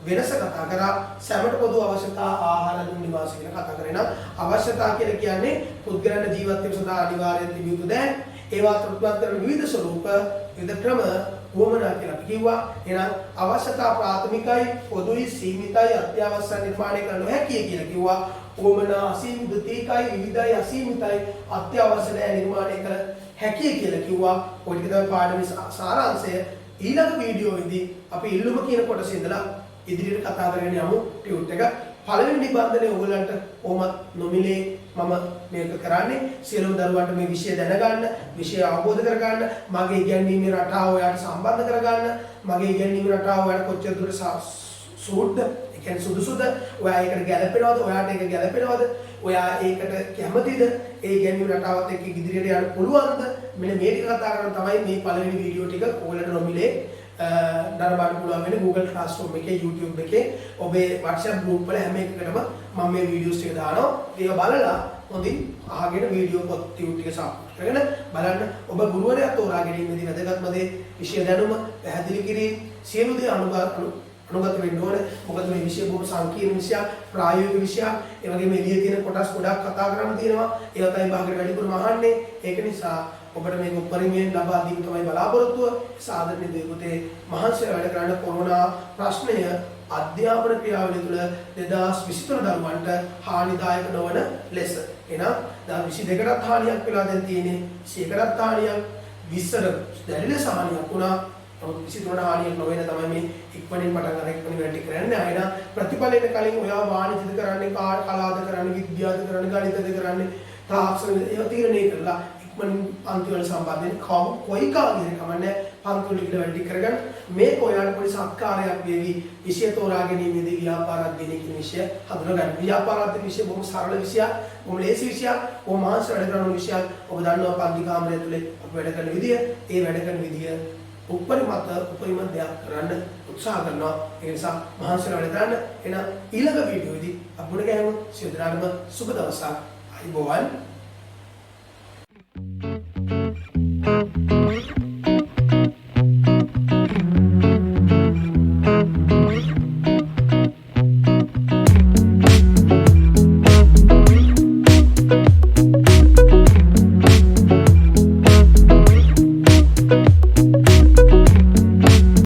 වෙනස කතා කරා, සැමට පොදු අවශ්‍යතා ආහාර දුම් නිවාස කියන කතා කරේ නම් අවශ්‍යතා කියලා කියන්නේ පුද්ගලයන් ජීවත් වීම සඳහා අනිවාර්යයෙන් තිබිය යුතු දෑ. ඒවා තෘප්තිමත් කරන විවිධ ස්වරූප විවිධ ක්‍රම වමනා කියලා අපි කිව්වා. එහෙනම් අවශ්‍යතා ප්‍රාථමිකයි, පොදුයි, සීමිතයි, අත්‍යවශ්‍ය නිර්මාණය කර නොහැකියි කියලා කිව්වා. වමනා අසීමිත තීකයි, විවිධයි, අසීමිතයි, අත්‍යවශ්‍ය දෑ නිර්මාණය කර හැකියි කියලා කිව්වා. ඔය ටික තමයි පාඩමේ සාරාංශය. ඊළඟ වීඩියෝවේදී අපි ඉල්ලුම කියන කොටසේ ඉඳලා ඉදිරියට කතා කරගෙන යමු ටියුට් එක. පළවෙනි නිබන්ධනයේ ඔයගලන්ට කොහොමත් නොමිලේ මම මේක කරන්නේ සියලුම දරුවන්ට මේ විෂය දැනගන්න, විෂය අවබෝධ කරගන්න, මගේ ඉගැන්වීමේ රටාව ඔයාලට සම්බන්ධ කරගන්න, මගේ ඉගැන්වීමේ රටාව ඔයාලට කොච්චර දුරට සූට්ද, ඒ කියන්නේ සුදුසුද, ඔයා ඒකට ගැලපෙනවද, ඔයාට ඒක ගැලපෙනවද, ඔයා ඒකට කැමතිද, ඒ ඉගැන්වීමේ රටාවත් එක්ක ඉදිරියට යන්න පුළුවන්ද? මෙන්න මේ ටික කතා කරන තමයි මේ පළවෙනි වීඩියෝ ටික ඔයගලට නොමිලේ දරබන්න පුළුවන් වෙන Google Classroom එකේ YouTube එකේ ඔබේ WhatsApp group වල හැම එකකටම මම මේ වීඩියෝස් ටික දානවා. ඒක බලලා හොඳින් අහගෙන වීඩියෝ පොත් ටික සාකච්ඡා කරගෙන බලන්න. ඔබ ගුරුවරයා තෝරා ගැනීමේදී වැදගත්ම දේ විෂය දැනුම පැහැදිලි කිරීම සියලු දේ අනුගත වෙන්න ඕනේ. මොකද මේ විෂය බොහොම සංකීර්ණ විෂයක්, ප්‍රායෝගික විෂයක්. ඒ වගේම එළියේ තියෙන කොටස් ගොඩක් කතා කරන්න තියෙනවා. ඒවා තමයි භාගයට වැඩිපුරම අහන්නේ. ඒක නිසා ඔබට මේක උපරිමයෙන් ලබා දීම තමයි බලාපොරොත්තුව. සාධාරණ දේපොතේ මහන්සිය වැඩ කරන කොරෝනා ප්‍රශ්නය අධ්‍යාපන ක්‍රියාවලිය තුළ 2023 දරුවන්ට හානිදායක නොවන ලෙස. එහෙනම් 2022ටත් හානියක් වෙලා දැන් තියෙන්නේ. 100කටත් හානියක්, 20ට දැඩි ලෙස හානියක් වුණා. නමුත් 23ට හානියක් නොවන තමයි මේ ඉක්මනින් පටන් ගන්න ඉක්මනින් වැඩි කරන්නේ. එහෙනම් ප්‍රතිඵලෙට කලින් ඔයා වාණිජ්‍යද කරන්නේ, කලාද කරන්නේ, විද්‍යාවද කරන්නේ, ගණිතද කරන්නේ, තාක්ෂණද ඒවා තීරණය කරලා පන්ති වල සම්බන්ධයෙන් කොයි කාගෙන් කමන්නේ පන්ති වල වැඩි කරගන්න. මේක ඔයාලට පොඩි සත්කාරයක් වේවි. විෂය තෝරා ගැනීමේදී ව්‍යාපාර අධ්‍යයනය කියන විෂය හඳුනගන්න. ව්‍යාපාර අධ්‍යයන විෂය බොහොම සරල විෂයක්, බොහොම ලේසි විෂයක්, බොහොම මහන්සි වැඩ කරන විෂයක්. ඔබ දන්නවා පන්ති කාමරය තුලේ අපි වැඩ කරන විදිය, ඒ වැඩ කරන විදිය උපරිම දෙයක් කරන්න උත්සාහ කරනවා. ඒ නිසා මහන්සි වැඩ කරන්න. එහෙනම් ඊළඟ වීඩියෝදී අපි මුණ ගැහෙමු. සියලු දෙනාටම සුබ දවසක්. අයිබෝවන්.